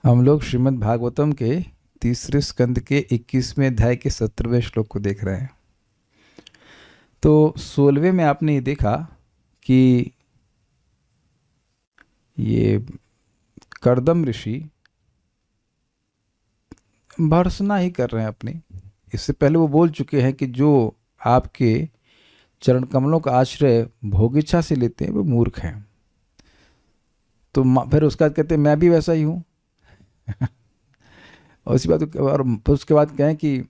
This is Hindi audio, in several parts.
हम लोग श्रीमद् भागवतम के तीसरे स्कंद के 21वें अध्याय के 17वें श्लोक को देख रहे हैं। तो 16वें में आपने ये देखा कि ये कर्दम ऋषि भर्त्सना ही कर रहे हैं अपनी। इससे पहले वो बोल चुके हैं कि जो आपके चरण कमलों का आश्रय भोगिच्छा से लेते हैं वो मूर्ख हैं। तो फिर उसके बाद कहते हैं मैं भी वैसा ही हूँ। और इसी बात और फिर उसके बाद कहें कि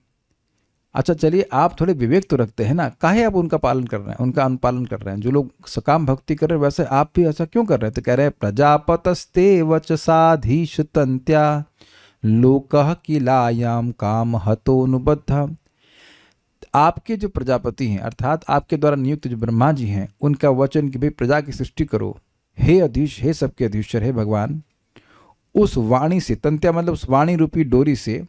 अच्छा चलिए आप थोड़े विवेक तो रखते हैं ना, काहे आप उनका पालन कर रहे हैं, उनका अनुपालन कर रहे हैं। जो लोग सकाम भक्ति कर रहे हैं वैसे आप भी ऐसा क्यों कर रहे हैं? तो कह रहे हैं प्रजापतस्ते वचसाधीश तंत्या लोकः किलायाम काम हतोनुबद्ध। आपके जो प्रजापति हैं अर्थात आपके द्वारा नियुक्त जो ब्रह्मा जी हैं उनका वचन कि भाई प्रजा की सृष्टि करो, हे अधीश, हे सबके अधीश्वर, हे भगवान, उस वाणी से, तंत्या मतलब उस वाणी रूपी डोरी से,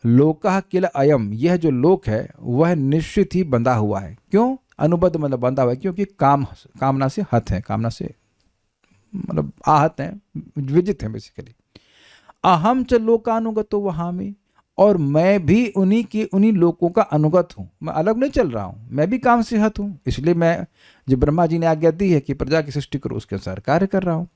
लोकः किल अयम, यह जो लोक है वह निश्चित ही बंधा हुआ है। क्यों? अनुबद्ध मतलब बंधा हुआ है, क्योंकि कामना से हत है, कामना से मतलब आहत है, विजित है बेसिकली। अहम च लोकानुगतो वहामी, और मैं भी उन्हीं लोगों का अनुगत हूँ, मैं अलग नहीं चल रहा हूँ, मैं भी काम से हत हूँ। इसलिए मैं जो ब्रह्मा जी ने आज्ञा दी है कि प्रजा की सृष्टि करो उसके अनुसार कार्य कर रहा हूँ।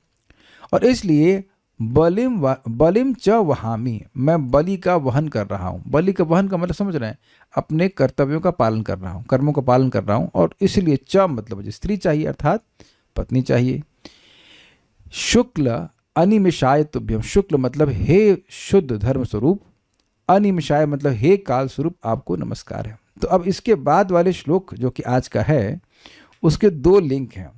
और इसलिए बलिम च वहामी, मैं बलि का वहन कर रहा हूँ। बलि का वहन का मतलब समझ रहे हैं, अपने कर्तव्यों का पालन कर रहा हूँ, कर्मों का पालन कर रहा हूँ। और इसलिए च मतलब मुझे स्त्री चाहिए अर्थात पत्नी चाहिए। शुक्ल अनिमिषाय तुभ्यम, शुक्ल मतलब हे शुद्ध धर्म स्वरूप, अनिमिषाय मतलब हे काल स्वरूप आपको नमस्कार है। तो अब इसके बाद वाले श्लोक जो कि आज का है उसके दो लिंक हैं।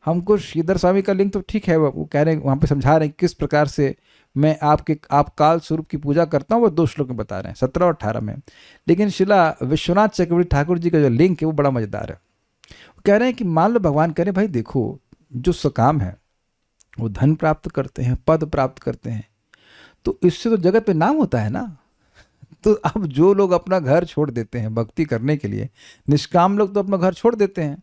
हमको श्रीधर स्वामी का लिंक तो ठीक है, वो कह रहे हैं वहाँ पे समझा रहे हैं किस प्रकार से मैं आप काल स्वरूप की पूजा करता हूँ, वो दो श्लोक में बता रहे हैं 17 और 18 में। लेकिन शिला विश्वनाथ चक्रवर्ती ठाकुर जी का जो लिंक है वो बड़ा मज़ेदार है। वो कह रहे हैं कि मान लो भगवान कह रहे हैं भाई देखो जो सकाम है वो धन प्राप्त करते हैं, पद प्राप्त करते हैं, तो इससे तो जगत में नाम होता है ना। तो अब जो लोग अपना घर छोड़ देते हैं भक्ति करने के लिए, निष्काम लोग तो अपना घर छोड़ देते हैं,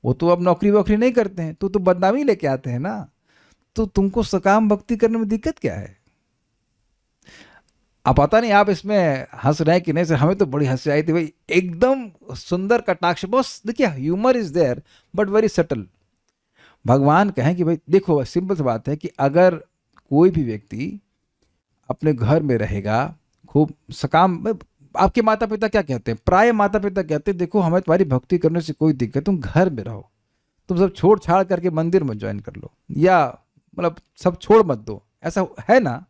वो तो अब नौकरी वोकरी नहीं करते हैं, तो बदनामी लेके आते हैं ना। तो तुमको सकाम भक्ति करने में दिक्कत क्या है? अब पता नहीं आप इसमें हंस रहे हैं कि नहीं, से हमें तो बड़ी हंसी आई थी भाई, एकदम सुंदर कटाक्ष। बस देखिए humour is there but very subtle. भगवान कहें कि भाई देखो सिंपल सी बात है कि अगर कोई भी व्यक्ति अपने घर में रहेगा खूब सकाम, आपके माता पिता क्या कहते हैं, प्राय माता पिता कहते हैं देखो हमें तुम्हारी भक्ति करने से कोई दिक्कत, तुम घर में रहो, तुम सब छोड़ छाड़ करके मंदिर में ज्वाइन कर लो, या मतलब सब छोड़ मत दो, ऐसा है ना।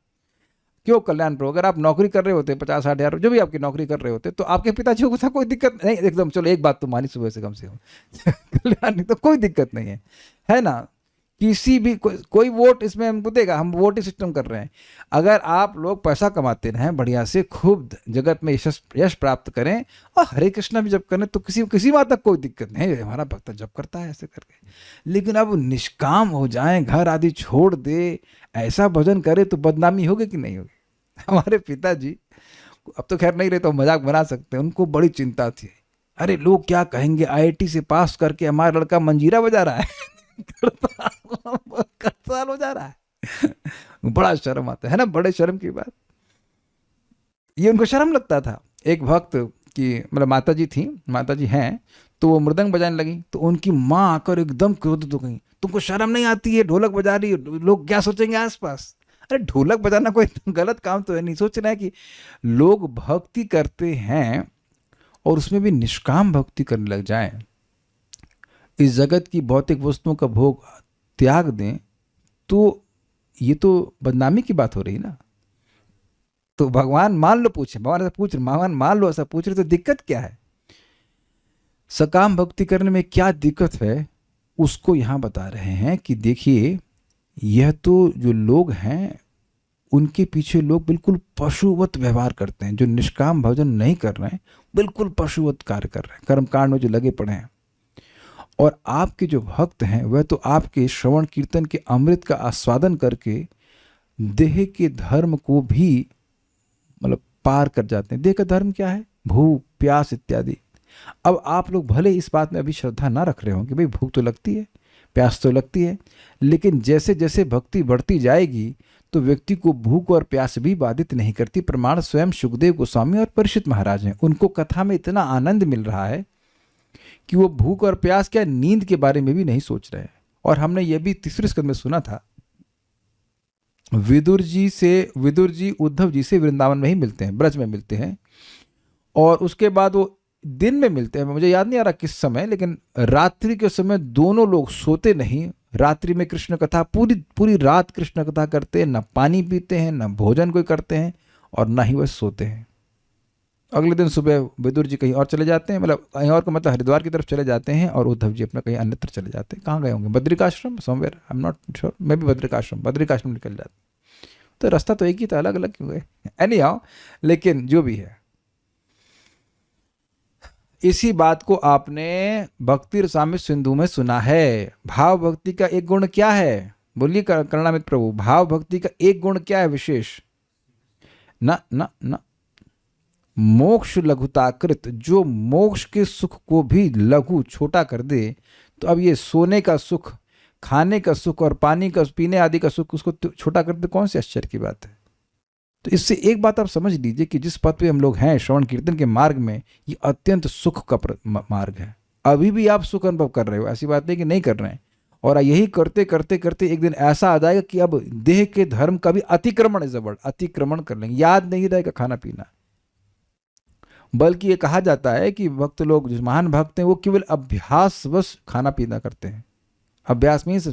क्यों कल्याणपुर अगर आप नौकरी कर रहे होते 50-60 हज़ार जो भी आपकी नौकरी कर रहे होते तो आपके पिताजी को था कोई दिक्कत नहीं, एकदम चलो एक बात तो मानी सुबह से कम से कम कल्याण तो कोई दिक्कत नहीं है ना। किसी भी कोई वोट इसमें हमको देगा, हम वोटिंग सिस्टम कर रहे हैं। अगर आप लोग पैसा कमाते रहें बढ़िया से, खूब जगत में यश प्राप्त करें और हरे कृष्णा भी जब करें तो किसी बात तक कोई दिक्कत नहीं, हमारा भक्त जब करता है ऐसे करके। लेकिन अब निष्काम हो जाएं, घर आदि छोड़ दे, ऐसा भजन करे तो बदनामी होगी कि नहीं होगी? हमारे पिताजी अब तो खैर नहीं रहे तो मजाक बना सकते हैं, उनको बड़ी चिंता थी, अरे लोग क्या कहेंगे, आईआईटी से पास करके हमारा लड़का मंजीरा बजा रहा है करताल हो जा रहा है। बड़ा शर्म आता है ना, बड़े शर्म की बात। ये उनको शर्म लगता था। एक भक्त की मतलब माता जी थी, माता जी हैं, तो वो मृदंग बजाने लगी तो उनकी माँ आकर एकदम क्रोधित हो गई, तुमको शर्म नहीं आती है, ढोलक बजा रही है, लोग क्या सोचेंगे आसपास। अरे ढोलक बजाना कोई गलत काम तो है नहीं, सोच रहा है कि लोग भक्ति करते हैं और उसमें भी निष्काम भक्ति करने लग जाएं, इस जगत की भौतिक वस्तुओं का भोग त्याग दें, तो ये तो बदनामी की बात हो रही ना। तो भगवान मान लो पूछे, भगवान ऐसा पूछ रहे, भगवान मान लो ऐसा पूछ रहे तो दिक्कत क्या है? सकाम भक्ति करने में क्या दिक्कत है उसको यहां बता रहे हैं कि देखिए यह तो जो लोग हैं उनके पीछे लोग बिल्कुल पशुवत व्यवहार करते हैं, जो निष्काम भजन नहीं कर रहे हैं बिल्कुल पशुवत कार्य कर रहे हैं, कर्मकांड में जो लगे पड़े हैं। और आपके जो भक्त हैं वह तो आपके श्रवण कीर्तन के अमृत का आस्वादन करके देह के धर्म को भी मतलब पार कर जाते हैं। देह का धर्म क्या है? भूख प्यास इत्यादि। अब आप लोग भले इस बात में अभी श्रद्धा ना रख रहे हो कि भाई भूख तो लगती है, प्यास तो लगती है, लेकिन जैसे जैसे भक्ति बढ़ती जाएगी तो व्यक्ति को भूख और प्यास भी बाधित नहीं करती। प्रमाण स्वयं सुखदेव गोस्वामी और परीक्षित महाराज हैं। उनको कथा में इतना आनंद मिल रहा है कि वो भूख और प्यास क्या, नींद के बारे में भी नहीं सोच रहे हैं। और हमने ये भी तीसरे स्कंद में सुना था, विदुर जी उद्धव जी से वृंदावन में ही मिलते हैं, ब्रज में मिलते हैं, और उसके बाद वो दिन में मिलते हैं। मुझे याद नहीं आ रहा किस समय, लेकिन रात्रि के समय दोनों लोग सोते नहीं। रात्रि में कृष्ण कथा, पूरी पूरी रात कृष्ण कथा करते हैं, न पानी पीते हैं, न भोजन कोई करते हैं, और न ही वह सोते हैं। अगले दिन सुबह विदुर जी कहीं और चले जाते हैं, मतलब कहीं और का मतलब हरिद्वार की तरफ चले जाते हैं, और उद्धव जी अपना कहीं अन्यत्र चले जाते हैं। कहाँ गए होंगे, Badrikashram somewhere, I am not sure, मैं भी बद्रिकाश्रम निकल जाते। तो रास्ता तो एक ही था, अलग अलग क्यों गए, एनी हाउ, लेकिन जो भी है, इसी बात को आपने भक्ति रसामृत सिंधु में सुना है। भाव भक्ति का एक गुण क्या है, बोलिए करुणामृत प्रभु, भाव भक्ति का एक गुण क्या है विशेष? ना ना ना, मोक्ष लघुताकृत, जो मोक्ष के सुख को भी लघु छोटा कर दे। तो अब ये सोने का सुख, खाने का सुख और पानी का पीने आदि का सुख, उसको छोटा कर दे, कौन सी आश्चर्य की बात है। तो इससे एक बात आप समझ लीजिए कि जिस पथ पे हम लोग हैं, श्रवण कीर्तन के मार्ग में, ये अत्यंत सुख का मार्ग है। अभी भी आप सुख अनुभव कर रहे हो, ऐसी बात नहीं कि नहीं कर रहे हैं। और यही करते करते करते एक दिन ऐसा आ जाएगा कि अब देह के धर्म का भी अतिक्रमण इज अ वर्ड, अतिक्रमण कर लेंगे, याद नहीं रहेगा खाना पीना। बल्कि ये कहा जाता है कि भक्त लोग, जो महान भक्त हैं, वो केवल अभ्यासवश खाना पीना करते हैं। अभ्यास मीन्स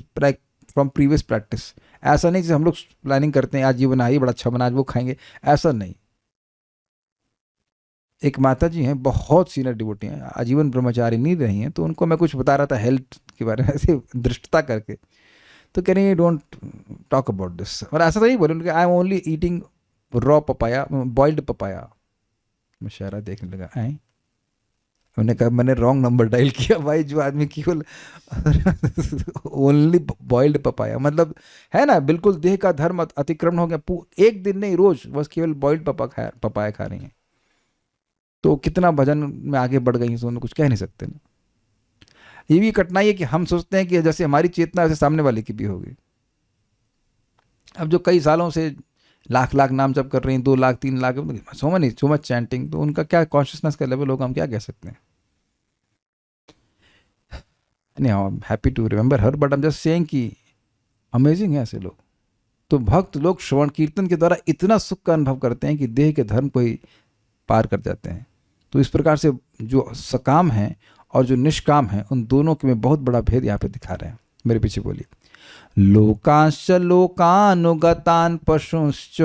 फ्रॉम प्रीवियस प्रैक्टिस। ऐसा नहीं जैसे हम लोग प्लानिंग करते हैं, आज ये बनाइए बड़ा अच्छा बना, आज वो खाएंगे, ऐसा नहीं। एक माता जी हैं, बहुत सीनियर डिवोटी हैं, आजीवन ब्रह्मचारी नहीं रही हैं, तो उनको मैं कुछ बता रहा था हेल्थ के बारे में, ऐसे दृष्टता करके, तो कह रही है डोंट टॉक अबाउट दिस। और ऐसा तो नहीं बोले उनके, I am only eating raw papaya, boiled papaya. मैं शहरा देखने लगा, आए, उन्होंने कहा मैंने रॉन्ग नंबर डायल किया भाई, जो आदमी केवल ओनली बॉइल्ड पपाया, मतलब है ना, बिल्कुल देह का धर्म अतिक्रमण हो गया। एक दिन नहीं, रोज बस केवल बॉइल्ड पपाया खा रही हैं। तो कितना भजन में आगे बढ़ गई हैं, तो उन्हें कुछ कह नहीं सकते ना। ये भी कठिनाई है कि हम सोचते हैं कि जैसे हमारी चेतना वैसे सामने वाले की भी होगी। अब जो कई सालों से लाख लाख नाम जप कर रही हैं, 2 lakh 3 lakh, so much chanting, तो उनका क्या कॉन्शियसनेस का लेवल होगा, हम क्या कह सकते हैं। नहीं, I am happy to remember her, but I am just saying कि अमेजिंग है ऐसे लोग। तो भक्त लोग श्रवण कीर्तन के द्वारा इतना सुख का अनुभव करते हैं कि देह के धर्म को ही पार कर जाते हैं। तो इस प्रकार से जो सकाम है और जो निष्काम है, उन दोनों के में बहुत बड़ा भेद यहाँ पे दिखा रहे हैं। मेरे पीछे बोलिए, लोकांश्च लोकानुगतान् पशुंश्च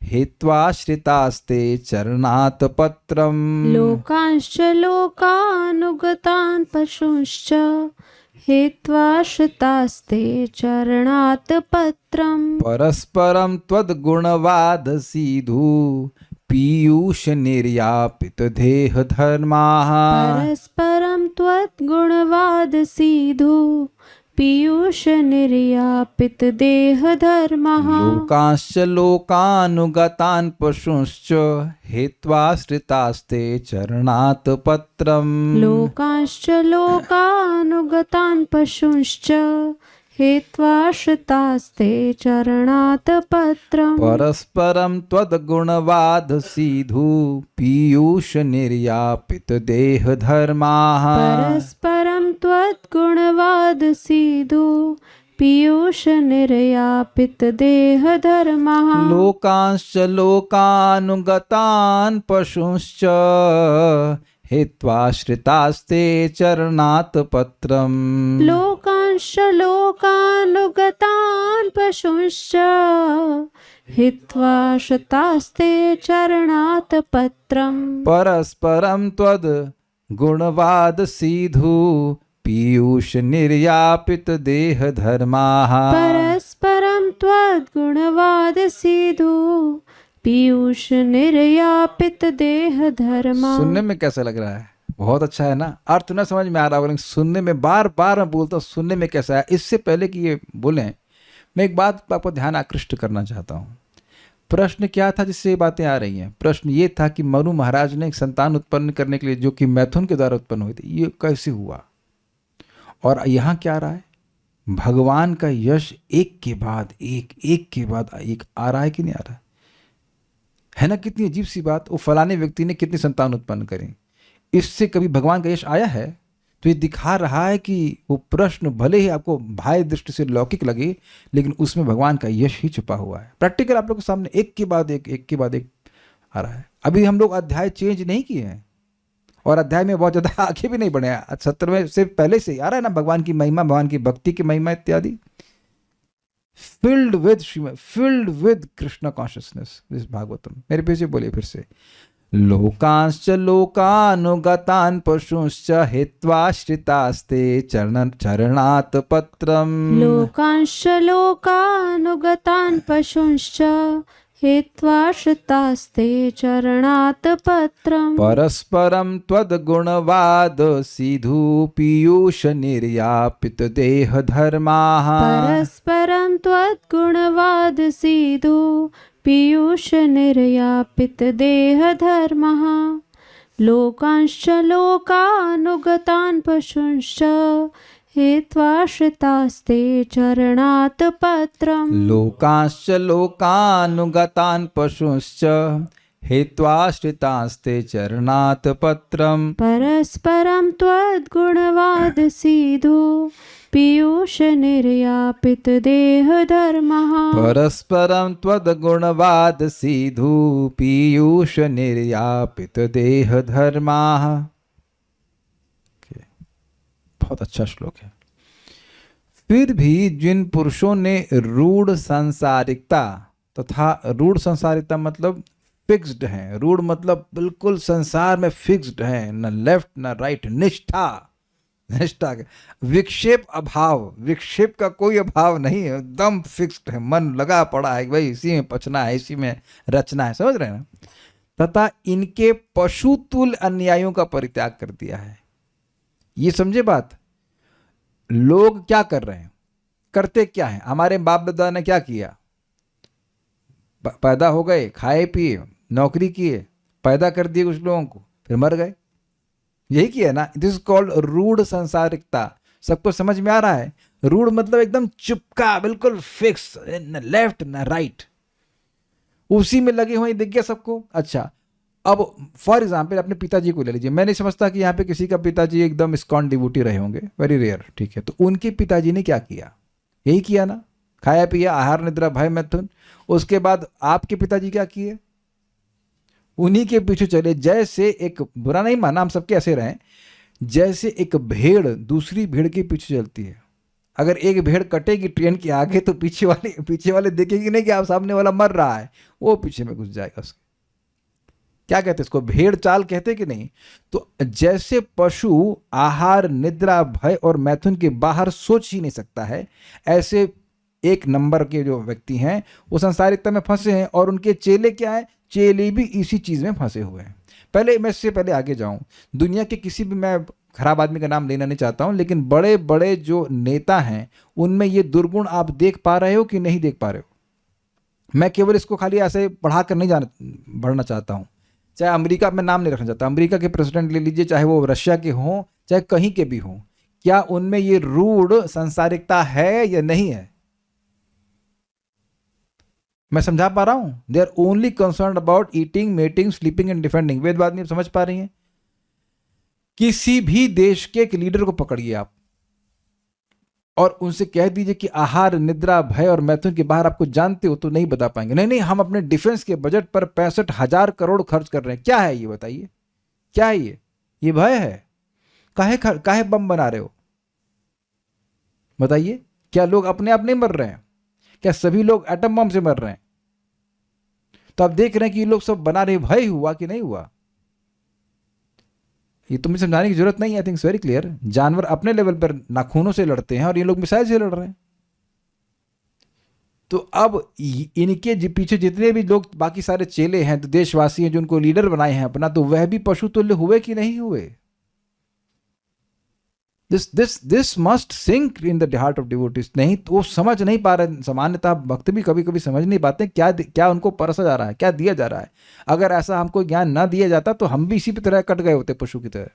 हेत्वाश्रितास्ते चरणात् पत्रम। लोकांश्च लोकानुगतान् पशुंश्च हेत्वाश्रितास्ते चरणात् पत्रम। परस्परं त्वद्गुणवाद सीधु पीयूष निर्यापित देह धर्माः। परस्परं त्वद्गुणवाद सीधु पीयूष निर्यापित देह धर्मः। लोकांश्च लोकानुगतान् पशुंश्च हेत्वाश्रितास्ते चरणात् पत्रम्। लोकांश्च लोकानुगतान् पशुंश्च हेत्वाश्रितास्ते चरणात् पत्रम्। परस्परं त्वद्गुणवाद सीधु पीयूष निर्यापित देह धर्माः। परस्परं त्वद्गुणवाद सीधु पीयूष निर्यापित देह धर्मः। लोकांश्च लोकानुगतान् पशुंश्च हेत्वाश्रितास्ते चरणात् पत्रम्। लोकांश्च लोकानुगतान् पशुंश्च हित्वाश्रितास्ते चरणात् पत्रम्। परस्परं त्वद् गुणवाद सीधु पीयूष निर्यापित देह धर्माः। परस्परं त्वद्गुणवाद सीधु पीयूष निर्यापित देह धर्मा। सुनने में कैसा लग रहा है? बहुत अच्छा है ना? अर्थ ना समझ में आ रहा, सुनने में बार बार मैं बोलता हूँ, सुनने में कैसा है। इससे पहले कि ये बोलें, मैं एक बात पर आपको ध्यान आकृष्ट करना चाहता हूँ। प्रश्न क्या था जिससे ये बातें आ रही हैं? प्रश्न ये था कि मनु महाराज ने एक संतान उत्पन्न करने के लिए, जो कि मैथुन के द्वारा उत्पन्न हुई थी, ये कैसे हुआ? और यहाँ क्या आ रहा है? भगवान का यश एक के बाद एक आ रहा है कि नहीं आ रहा है ना? कितनी अजीब सी बात, वो फलाने व्यक्ति ने कितनी संतान उत्पन्न करी, इससे कभी भगवान का यश आया है? तो ये दिखा रहा है कि वो प्रश्न भले ही आपको बाह्य दृष्टि से लौकिक लगे, लेकिन उसमें भगवान का यश ही छुपा हुआ है। प्रैक्टिकल आप लोग के सामने एक के बाद एक आ रहा है। अभी हम लोग अध्याय चेंज नहीं किए हैं और अध्याय में बहुत ज़्यादा आगे भी नहीं बढ़े हैं। 70वें से पहले से आ रहा है ना भगवान की महिमा, भगवान की भक्ति की महिमा इत्यादि। Filled with Krishna consciousness this Bhagavatam. मेरे पीछे बोलिए फिर से, लोकांश्च लोकानुगतान् पशुंश्च हित्वाश्रितास्ते चरणात् पत्रम्। लोकांश्च लोकानुगतान् पशुंश्च हित्वाश्रितास्ते चरणात् पत्रम्। परस्परं त्वद्गुणवाद सिधु पीयूष निर्यापित देह धर्माः। परस्परं त्वद्गुणवाद सिधु पीयूष निर्यापित देह धर्मः। लोकांश्च लोकानुगतान् पशुंश्च हित्वाश्रितास्ते चरणात् पत्रम्। लोकांश्च लोकानुगतान् पशुंश्च हित्वाश्रितास्ते चरणात् पत्रम्। परस्परं त्वद्गुणवाद सिधु पीयूष निर्यापित देह धर्मः। परस्परं त्वद्गुणवाद सिधु पीयूष निर्यापित देह धर्माः। बहुत अच्छा श्लोक है। फिर भी जिन पुरुषों ने रूढ़ सांसारिकता तथा रूढ़ सांसारिकता मतलब फिक्स्ड है, रूढ़ मतलब बिल्कुल संसार में फिक्स्ड है, न लेफ्ट न राइट, निष्ठा विक्षेप अभाव, विक्षेप का कोई अभाव नहीं है, एकदम फिक्स्ड है, मन लगा पड़ा है भाई इसी में पचना है, इसी में रचना है, समझ रहे हैं ना। तथा इनके पशुतुल्य अन्यायों का परित्याग कर दिया है। ये समझे बात। लोग क्या कर रहे हैं, करते क्या है, हमारे बाप दादा ने क्या किया, पैदा हो गए, खाए पिए, नौकरी किए, पैदा कर दिए कुछ लोगों को, फिर मर गए, यही किया ना। दिस इज कॉल्ड रूढ़ सांसारिकता। सबको समझ में आ रहा है? रूढ़ मतलब एकदम चुपका, बिल्कुल फिक्स, न लेफ्ट न राइट, उसी में लगे हुए, दिख गया सबको। अच्छा, अब फॉर एग्जाम्पल अपने पिताजी को ले लीजिए। मैं नहीं समझता कि यहाँ पे किसी का पिताजी एकदम इस्कॉन डिवोटी रहे होंगे, वेरी रेयर, ठीक है। तो उनके पिताजी ने क्या किया, यही किया ना, खाया पिया, आहार निद्रा भय मैथुन। उसके बाद आपके पिताजी क्या किए, उन्हीं के पीछे चले। जैसे एक, बुरा नहीं माना, हम सबके ऐसे रहें, जैसे एक भेड़ दूसरी भेड़ के पीछे चलती है। अगर एक भेड़ कटेगी ट्रेन के आगे तो पीछे वाले देखेगी नहीं कि आप सामने वाला मर रहा है, वो पीछे में घुस जाएगा उसके। क्या कहते हैं इसको, भेड़ चाल कहते कि नहीं। तो जैसे पशु आहार निद्रा भय और मैथुन के बाहर सोच ही नहीं सकता है, ऐसे एक नंबर के जो व्यक्ति हैं वो संसारिकता में फंसे हैं। और उनके चेले क्या है, चेले भी इसी चीज में फंसे हुए हैं। पहले मैं इससे पहले आगे जाऊं, दुनिया के किसी भी, मैं खराब आदमी का नाम लेना नहीं चाहता हूं, लेकिन बड़े बड़े जो नेता हैं उनमें ये दुर्गुण आप देख पा रहे हो कि नहीं देख पा रहे हो। मैं केवल इसको खाली ऐसे बढ़ाकर नहीं बढ़ना चाहता हूं। चाहे अमेरिका में नाम नहीं रखना चाहता, अमेरिका के प्रेसिडेंट ले लीजिए, चाहे वो रशिया के हों, चाहे कहीं के भी हों, क्या उनमें ये रूढ़ सांसारिकता है या नहीं है? मैं समझा पा रहा हूं? They are only concern about eating, mating, sleeping and defending. वेद बात नहीं समझ पा रही हैं? किसी भी देश के एक लीडर को पकड़िए आप और उनसे कह दीजिए कि आहार निद्रा भय और मैथुन के बाहर आपको जानते हो, तो नहीं बता पाएंगे। नहीं, हम अपने डिफेंस के बजट पर 65,000 करोड़ खर्च कर रहे हैं। क्या है ये, बताइए क्या है ये भय है? काहे बम बना रहे हो, बताइए? क्या लोग अपने आप नहीं मर रहे हैं? क्या सभी लोग एटम बम से मर रहे हैं? तो आप देख रहे हैं कि ये लोग सब बना रहे, भय हुआ कि नहीं हुआ? ये तो मुझे समझाने की जरूरत नहीं है, आई थिंक वेरी क्लियर। जानवर अपने लेवल पर नाखूनों से लड़ते हैं और ये लोग मिसाइल से लड़ रहे हैं। तो अब इनके पीछे जितने भी लोग बाकी सारे चेले हैं, तो देशवासी हैं जो उनको लीडर बनाए हैं अपना, तो वह भी पशु तुल्य हुए कि नहीं हुए? This must sink in the heart of devotees. नहीं तो वो समझ नहीं पा रहे। सामान्यतः भक्त भी कभी कभी समझ नहीं पाते क्या उनको परसा जा रहा है, क्या दिया जा रहा है। अगर ऐसा हमको ज्ञान ना दिया जाता तो हम भी इसी तरह कट गए होते, पशु की तरह।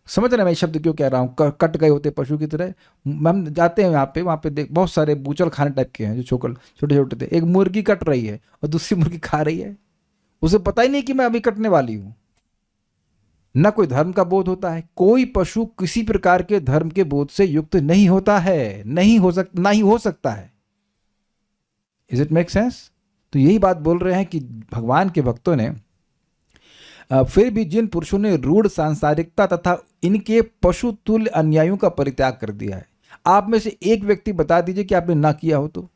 समझ रहे हैं मैं शब्द क्यों कह रहा हूँ, कट गए होते पशु की तरह। हम जाते हैं वहाँ पे देख बहुत सारे बूचल खाने टाइप के हैं जो छोटे छोटे थे। एक मुर्गी कट रही है और दूसरी मुर्गी खा रही है, उसे पता ही नहीं कि मैं अभी कटने वाली हूँ। न कोई धर्म का बोध होता है। कोई पशु किसी प्रकार के धर्म के बोध से युक्त नहीं होता है, ना ही हो सकता है। Is it make sense? तो यही बात बोल रहे हैं कि भगवान के भक्तों ने फिर भी जिन पुरुषों ने रूढ़ सांसारिकता तथा इनके पशु तुल्य अन्यायों का परित्याग कर दिया है, आप में से एक व्यक्ति बता दीजिए कि आपने ना किया हो तो।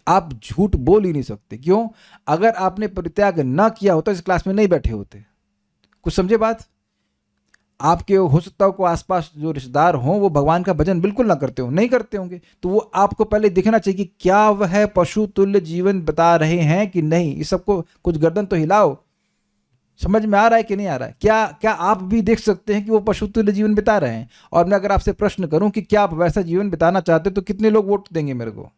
आप झूठ बोल ही नहीं सकते। क्यों? अगर आपने परित्याग ना किया होता इस क्लास में नहीं बैठे होते। कुछ समझे बात? आपके हो सकता हो को आसपास जो रिश्तेदार हों वो भगवान का भजन बिल्कुल ना करते हो, नहीं करते होंगे, तो वो आपको पहले देखना चाहिए कि क्या वह पशु तुल्य जीवन बता रहे हैं कि नहीं। इस सबको कुछ गर्दन तो हिलाओ, समझ में आ रहा है कि नहीं आ रहा है? क्या आप भी देख सकते हैं कि वो पशु तुल्य जीवन बिता रहे हैं? और मैं अगर आपसे प्रश्न करूं कि क्या आप वैसा जीवन बिताना चाहते तो कितने लोग वोट देंगे मेरे को?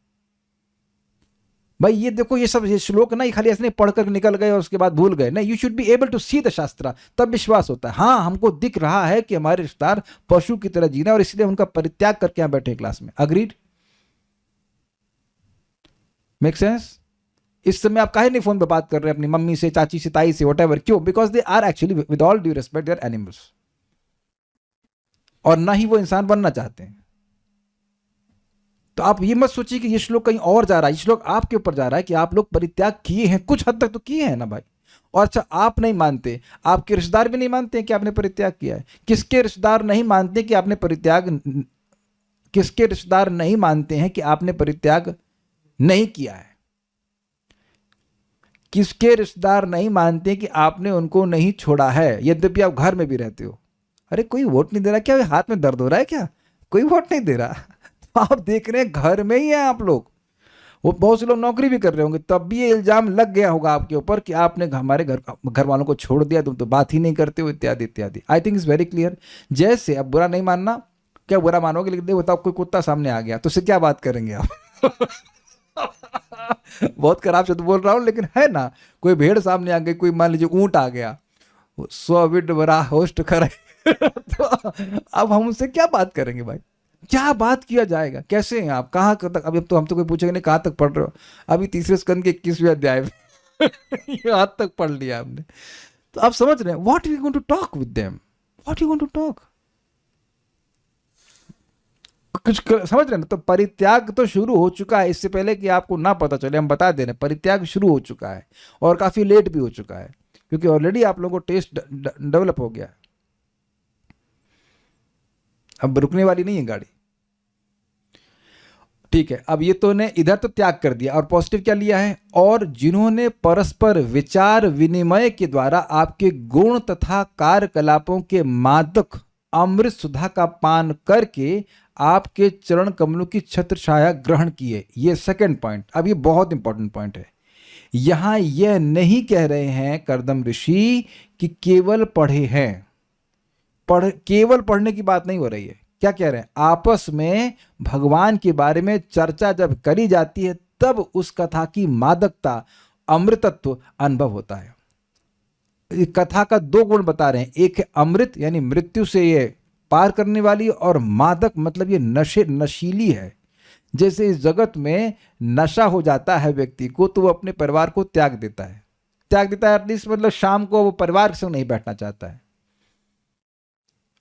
भाई ये देखो, ये सब ये श्लोक ना, ये खाली ऐसे नहीं पढ़कर निकल गए और उसके बाद भूल गए। नहीं, you should be able to see the shastra, तब विश्वास होता है। हाँ, हमको दिख रहा है कि हमारे रिश्तेदार पशु की तरह जीना और इसलिए उनका परित्याग करके यहाँ बैठे क्लास में। अग्रीड? Make sense? इस समय आप काहे नहीं फोन पे बात कर रहे हैं अपनी मम्मी से, चाची से, ताई से, व्हाटएवर? क्यों? Because they are actually, with all due respect, they are animals, और ना ही वो इंसान बनना चाहते हैं। तो आप ये मत सोचिए कि ये श्लोक कहीं और जा रहा है। ये श्लोक आपके ऊपर जा रहा है कि आप लोग परित्याग किए हैं, कुछ हद तक तो किए हैं ना भाई। और अच्छा, आप नहीं मानते, आपके रिश्तेदार भी नहीं मानते कि आपने परित्याग किया है। किसके रिश्तेदार नहीं मानते कि आपने परित्याग, किसके रिश्तेदार नहीं मानते हैं कि आपने परित्याग नहीं किया है? किसके रिश्तेदार नहीं मानते कि आपने उनको नहीं छोड़ा है, यद्यपि आप घर में भी रहते हो? अरे कोई वोट नहीं दे रहा क्या? हाथ में दर्द हो रहा है क्या? कोई वोट नहीं दे रहा। तो आप देख रहे हैं घर में ही हैं आप लोग। वो बहुत से लोग नौकरी भी कर रहे होंगे, तब भी ये इल्जाम लग गया होगा आपके ऊपर कि आपने हमारे घर वालों को छोड़ दिया, तुम तो बात ही नहीं करते हो, इत्यादि इत्यादि। I think is very clear. जैसे अब बुरा नहीं मानना, क्या बुरा मानोगे? लेकिन देखो, बताओ कोई कुत्ता सामने आ गया तो उससे क्या बात करेंगे आप? बहुत खराब शब्द बोल रहा हूं, लेकिन है ना। कोई भेड़ सामने आ गई, कोई मान लीजिए ऊंट आ गया, 100 विड बड़ा होस्ट करे तो अब हम उनसे क्या बात करेंगे भाई? क्या बात किया जाएगा? कैसे हैं आप? कहाँ तक? अभी अब तो हम तो कोई पूछेंगे नहीं कहाँ तक पढ़ रहे हो। अभी तीसरे स्कंद के 21वें अध्याय में ये हाथ तक पढ़ लिया हमने। तो आप समझ रहे हैं, what you going to talk with them? What you going to talk? कुछ समझ रहे हैं ना? तो परित्याग तो शुरू हो चुका है। इससे पहले कि आपको ना पता चले हम बता दे रहे हैं, परित्याग शुरू हो चुका है और काफी लेट भी हो चुका है, क्योंकि ऑलरेडी आप लोगों को टेस्ट डेवलप हो गया। अब रुकने वाली नहीं है गाड़ी। ठीक है, अब ये तो ने इधर तो त्याग कर दिया, और पॉजिटिव क्या लिया है? और जिन्होंने परस्पर विचार विनिमय के द्वारा आपके गुण तथा कार्यकलापों के मादक अमृत सुधा का पान करके आपके चरण कमलों की छत्र छाया ग्रहण की है। ये सेकंड पॉइंट। अब ये बहुत इंपॉर्टेंट पॉइंट है। यहां यह नहीं कह रहे हैं कर्दम ऋषि कि केवल पढ़े हैं, केवल पढ़ने की बात नहीं हो रही है। क्या कह रहे हैं? आपस में भगवान के बारे में चर्चा जब करी जाती है तब उस कथा की मादकता, अमृतत्व अनुभव होता है। कथा का दो गुण बता रहे हैं, एक है अमृत यानी मृत्यु से ये पार करने वाली, और मादक मतलब ये नशीली है। जैसे इस जगत में नशा हो जाता है व्यक्ति को तो वो अपने परिवार को त्याग देता है एटलीस्ट, मतलब शाम को वो परिवार के संग नहीं बैठना चाहता है।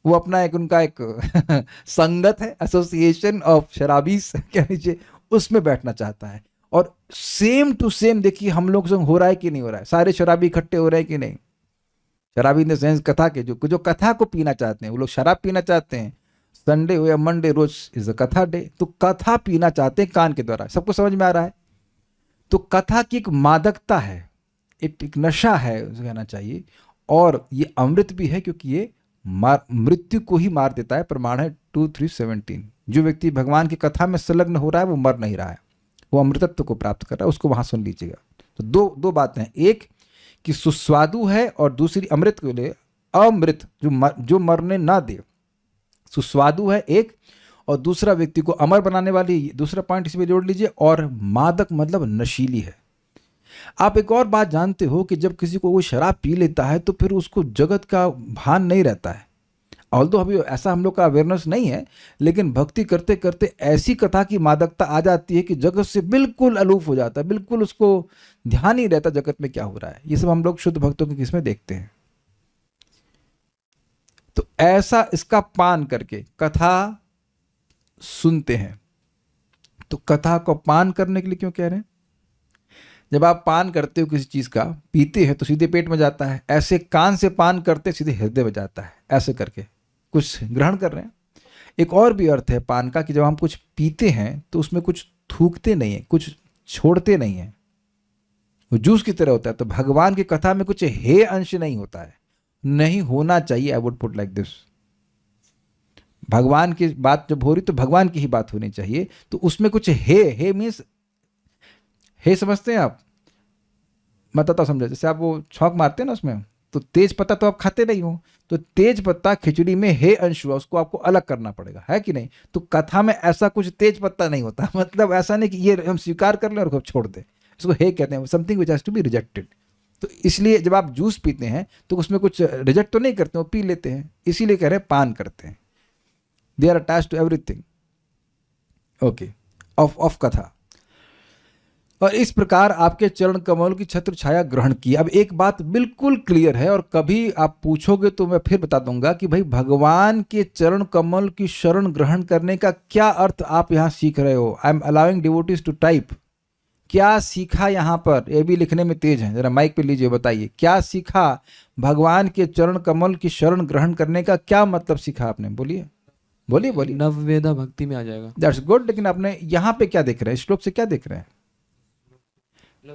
वो अपना एक उनका एक संगत है, एसोसिएशन ऑफ शराबीस कह लीजिए, उसमें बैठना चाहता है। और सेम टू सेम देखिए हम लोग संग हो रहा है कि नहीं हो रहा है? सारे शराबी इकट्ठे हो रहे हैं कि नहीं? शराबी इन द सेंस कथा के, जो कथा को पीना चाहते हैं, वो लोग शराब पीना चाहते हैं। संडे हो या मंडे, रोज इज अ कथा डे, तो कथा पीना चाहते हैं कान के द्वारा। सबको समझ में आ रहा है? तो कथा की एक मादकता है, एक नशा है कहना चाहिए, और ये अमृत भी है क्योंकि ये मृत्यु को ही मार देता है। प्रमाण है 2:3:17। जो व्यक्ति भगवान की कथा में संलग्न हो रहा है वो मर नहीं रहा है, वो अमृतत्व को प्राप्त कर रहा है। उसको वहां सुन लीजिएगा। तो दो बातें हैं, एक कि सुस्वादु है, और दूसरी अमृत के लिए अमृत जो मरने ना दे। सुस्वादु है एक, और दूसरा व्यक्ति को अमर बनाने वाली, दूसरा पॉइंट इसमें जोड़ लीजिए। और मादक मतलब नशीली है। आप एक और बात जानते हो कि जब किसी को वो शराब पी लेता है तो फिर उसको जगत का भान नहीं रहता है। ऑल्दो अभी ऐसा हम लोग का अवेयरनेस नहीं है, लेकिन भक्ति करते करते ऐसी कथा की मादकता आ जाती है कि जगत से बिल्कुल अलूफ हो जाता है, बिल्कुल उसको ध्यान ही रहता जगत में क्या हो रहा है। ये सब हम लोग शुद्ध भक्तों के किस्में देखते हैं। तो ऐसा इसका पान करके कथा सुनते हैं। तो कथा को पान करने के लिए क्यों कह रहे हैं? जब आप पान करते हो किसी चीज का, पीते हैं तो सीधे पेट में जाता है, ऐसे कान से पान करते सीधे हृदय में जाता है, ऐसे करके कुछ ग्रहण कर रहे हैं। एक और भी अर्थ है पान का कि जब हम कुछ पीते हैं तो उसमें कुछ थूकते नहीं है, कुछ छोड़ते नहीं है, वो जूस की तरह होता है। तो भगवान की कथा में कुछ हे अंश नहीं होता है, नहीं होना चाहिए। I would put like this, भगवान की बात जब हो रही तो भगवान की ही बात होनी चाहिए। तो उसमें कुछ हे मीन्स हे समझते हैं आप? मैं बताता हूं, समझा। जैसे आप वो छौंक मारते हैं ना उसमें, तो तेज पत्ता तो आप खाते नहीं हो, तो तेज पत्ता खिचड़ी में हे अंश हुआ, उसको आपको अलग करना पड़ेगा, है कि नहीं? तो कथा में ऐसा कुछ तेज पत्ता नहीं होता। मतलब ऐसा नहीं कि ये हम स्वीकार कर लें और छोड़ दें, इसको हे कहते हैं, something which has to be rejected. तो इसलिए जब आप जूस पीते हैं तो उसमें कुछ रिजेक्ट तो नहीं करते, वो पी लेते हैं, इसीलिए कह रहे हैं पान करते हैं। They are attached to everything, okay, of katha. और इस प्रकार आपके चरण कमल की छत्र छाया ग्रहण की। अब एक बात बिल्कुल क्लियर है, और कभी आप पूछोगे तो मैं फिर बता दूंगा कि भाई भगवान के चरण कमल की शरण ग्रहण करने का क्या अर्थ आप यहां सीख रहे हो। I am allowing devotees to type. क्या सीखा यहां पर? ये भी लिखने में तेज है, जरा माइक पे लीजिए, बताइए क्या सीखा। भगवान के चरण कमल की शरण ग्रहण करने का क्या मतलब सीखा आपने? बोलिए बोलिए बोलिए। नववेदा भक्ति में आ जाएगा। That's good. लेकिन आपने यहां पे क्या देख रहे हैं, श्लोक से क्या देख रहे हैं?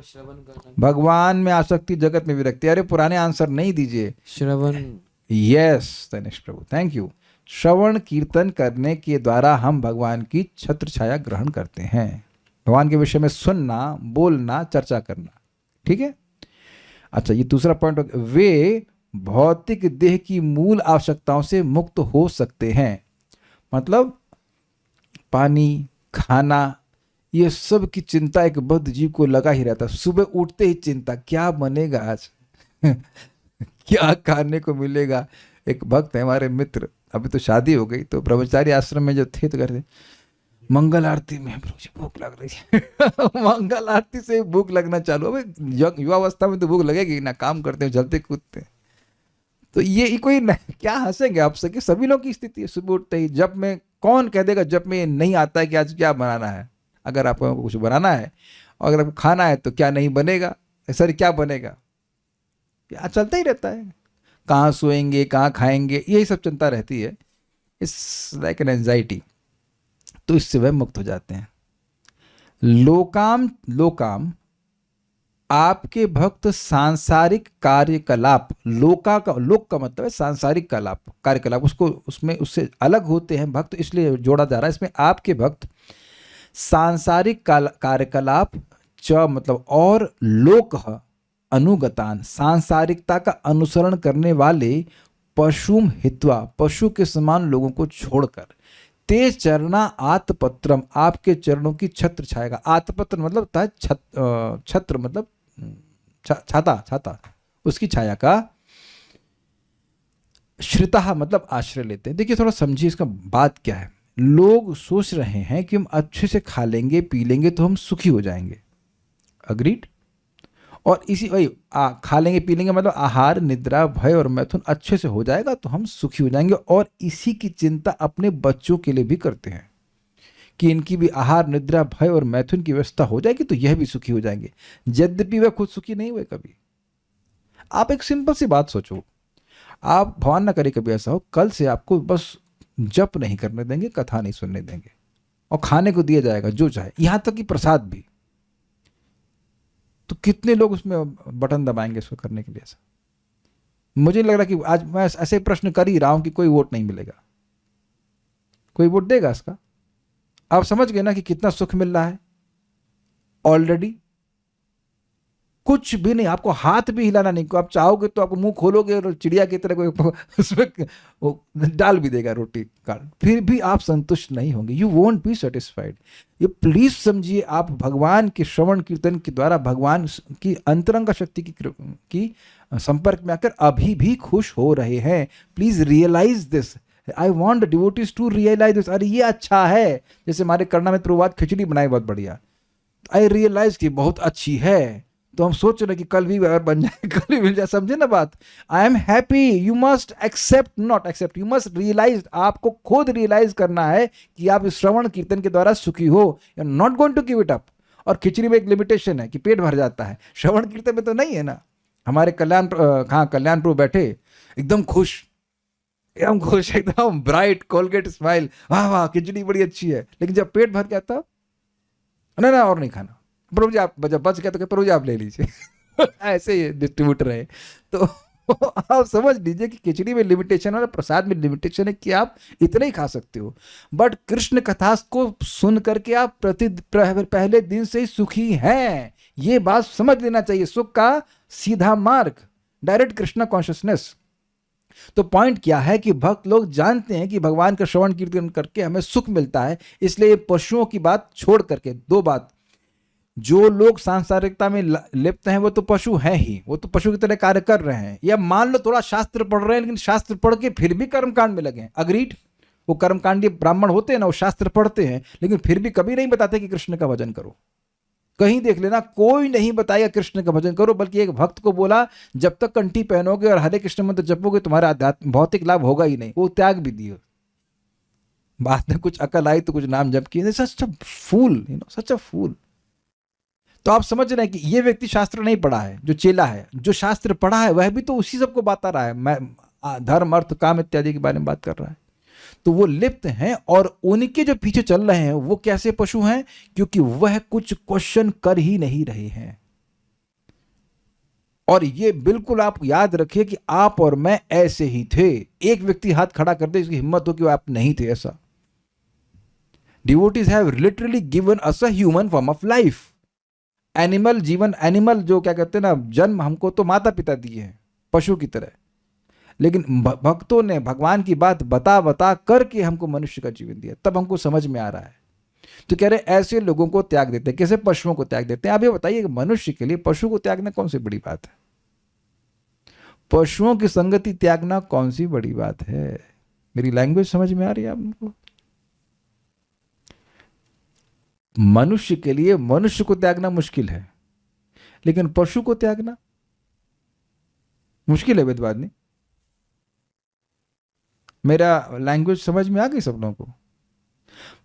श्रवण करना, भगवान में आसक्ति, जगत में विरक्ति। अरे पुराने आंसर नहीं दीजिए। श्रवण, yes Tanish Prabhu, thank you. श्रवण कीर्तन करने के द्वारा हम भगवान की छत्र छाया ग्रहण करते हैं। भगवान के विषय में सुनना, बोलना, चर्चा करना, ठीक है। अच्छा, ये दूसरा पॉइंट। वे भौतिक देह की मूल आवश्यकताओं से मुक्त हो सकते हैं। मतलब पानी, खाना, ये सब की चिंता एक बद्ध जीव को लगा ही रहता। सुबह उठते ही चिंता, क्या बनेगा आज क्या खाने को मिलेगा। एक भक्त है हमारे मित्र, अभी तो शादी हो गई, तो ब्रह्मचारी आश्रम में जो थे तो कहते मंगल आरती में मुझे भूख लग रही है मंगल आरती से भूख लगना चालू। अबे युवावस्था में तो भूख लगेगी ना, काम करते हैं, जलते कूदते। तो ये कोई क्या हंसेंगे आपसे कि सभी लोग की स्थिति है। सुबह उठते ही जब में, कौन कह देगा जब में नहीं आता है कि आज क्या बनाना है। अगर आपको कुछ बनाना है और अगर आपको खाना है तो क्या नहीं बनेगा, सर क्या बनेगा, क्या चलता ही रहता है। कहाँ सोएंगे, कहाँ खाएंगे, यही सब चिंता रहती है। It's like an anxiety. तो इससे वह मुक्त हो जाते हैं। लोकाम आपके भक्त सांसारिक कार्यकलाप, लोक का मतलब है सांसारिक कार्यकलाप, उससे अलग होते हैं भक्त, इसलिए जोड़ा जा रहा है इसमें। आपके भक्त सांसारिक कार्यकलाप च मतलब और लोक अनुगतान, सांसारिकता का अनुसरण करने वाले, पशुम हित्वा, पशु के समान लोगों को छोड़कर, ते चरना आत्पत्रम, आपके चरणों की छत्र छाएगा। आत्पत्र मतलब होता है छत्र मतलब छाता, उसकी छाया का। श्रिता मतलब आश्रय लेते हैं। देखिए थोड़ा समझिए इसका बात क्या है। लोग सोच रहे हैं कि हम अच्छे से खा लेंगे पी लेंगे तो हम सुखी हो जाएंगे। अग्रीड। और इसी वही खा लेंगे पी लेंगे मतलब आहार, निद्रा, भय और मैथुन अच्छे से हो जाएगा तो हम सुखी हो जाएंगे। और इसी की चिंता अपने बच्चों के लिए भी करते हैं कि इनकी भी आहार, निद्रा, भय और मैथुन की व्यवस्था हो जाएगी तो यह भी सुखी हो जाएंगे। यद्यपि वह खुद सुखी नहीं हुए कभी। आप एक सिंपल सी बात सोचो, आप भगवान ना करे कभी ऐसा हो, कल से आपको बस जप नहीं करने देंगे, कथा नहीं सुनने देंगे, और खाने को दिया जाएगा जो चाहे, यहां तक कि प्रसाद भी। तो कितने लोग उसमें बटन दबाएंगे इसको करने के लिए? ऐसा मुझे लग रहा कि आज मैं ऐसे प्रश्न कर ही रहा हूं कि कोई वोट नहीं मिलेगा। कोई वोट देगा इसका? आप समझ गए ना कि कितना सुख मिल रहा है ऑलरेडी। कुछ भी नहीं, आपको हाथ भी हिलाना नहीं। आप चाहोगे तो आपको मुंह खोलोगे और चिड़िया की तरह कोई उसमें वो डाल भी देगा रोटी का, फिर भी आप संतुष्ट नहीं होंगे। You won't be satisfied. ये प्लीज समझिए, आप भगवान के श्रवण कीर्तन के द्वारा भगवान की अंतरंग शक्ति की संपर्क में आकर अभी भी खुश हो रहे हैं। Please realise this. I want devotees to realise this. अरे ये अच्छा है, जैसे हमारे करना में प्रभुपाद खिचड़ी बनाई बहुत बढ़िया, आई रियलाइज कि बहुत अच्छी है, तो हम सोच रहे कि कल भी अगर बन जाए, कल भी मिल जाए। समझे ना बात? I am happy. You must accept, not accept, you must realise. आपको खुद रियलाइज करना है कि आप इस श्रवण कीर्तन के द्वारा सुखी हो। You are not going to give it up. और खिचड़ी में एक लिमिटेशन है कि पेट भर जाता है, श्रवण कीर्तन में तो नहीं है ना। हमारे कल्याण प्रभु बैठे एकदम खुश, एकदम ब्राइट कोलगेट स्माइल, वाह वाह खिचड़ी बड़ी अच्छी है। लेकिन जब पेट भर गया तब ना और नहीं खाना। प्रभु जी आप जब बच गया तो प्रभु जी आप ले लीजिए। ऐसे ही डिस्ट्रीब्यूटर है। तो आप समझ लीजिए कि खिचड़ी में लिमिटेशन और प्रसाद में लिमिटेशन है कि आप इतना ही खा सकते हो। बट कृष्ण कथा को सुन करके आप पहले दिन से ही सुखी हैं, ये बात समझ लेना चाहिए। सुख का सीधा मार्ग, डायरेक्ट कृष्णा कॉन्शियसनेस। तो पॉइंट क्या है कि भक्त लोग जानते हैं कि भगवान का श्रवण कीर्तन करके हमें सुख मिलता है, इसलिए पशुओं की बात छोड़ करके दो बात, जो लोग सांसारिकता में लिप्त हैं वो तो पशु हैं ही, वो तो पशु की तरह कार्य कर रहे हैं। या मान लो थोड़ा शास्त्र पढ़ रहे हैं, लेकिन शास्त्र पढ़ के फिर भी कर्मकांड में लगे। अग्रीड? वो कर्मकांडी ब्राह्मण होते हैं ना, वो शास्त्र पढ़ते हैं लेकिन फिर भी कभी नहीं बताते कि कृष्ण का भजन करो। कहीं देख लेना, कोई नहीं बताएगा कृष्ण का भजन करो, बल्कि एक भक्त को बोला जब तक कंठी पहनोगे और हरे कृष्ण मंत्र जपोगे तुम्हारा आध्यात्म भौतिक लाभ होगा ही नहीं। वो त्याग भी दिए। बाद में कुछ अकल आई तो कुछ नाम जप किए। सच अ फूल, सच अ फूल। तो आप समझ रहे हैं कि ये व्यक्ति शास्त्र नहीं पढ़ा है, जो चेला है। जो शास्त्र पढ़ा है वह भी तो उसी सबको बता रहा है, मैं धर्म अर्थ काम इत्यादि के बारे में बात कर रहा है। तो वो लिप्त हैं और उनके जो पीछे चल रहे हैं वो कैसे पशु हैं? क्योंकि वह कुछ क्वेश्चन कर ही नहीं रहे हैं। और ये बिल्कुल आप याद रखिए कि आप और मैं ऐसे ही थे। एक व्यक्ति हाथ खड़ा कर दे, इसकी हिम्मत हो कि आप नहीं थे ऐसा। Devotees have literally given us a human form of life. Animal जीवन, एनिमल जो क्या कहते हैं ना, जन्म हमको तो माता पिता दिए हैं पशु की तरह, लेकिन भक्तों ने भगवान की बात बता बता करके हमको मनुष्य का जीवन दिया, तब हमको समझ में आ रहा है। तो कह रहे ऐसे लोगों को त्याग देते हैं। कैसे? पशुओं को त्याग देते हैं। आप ये बताइए कि मनुष्य के लिए पशु को त्यागना कौन सी बड़ी बात है? पशुओं की संगति त्यागना कौन सी बड़ी बात है? मेरी लैंग्वेज समझ में आ रही है आपको? मनुष्य के लिए मनुष्य को त्यागना मुश्किल है, लेकिन पशु को त्यागना मुश्किल है वेदवाद नहीं। मेरा लैंग्वेज समझ में आ गई सब लोगों को?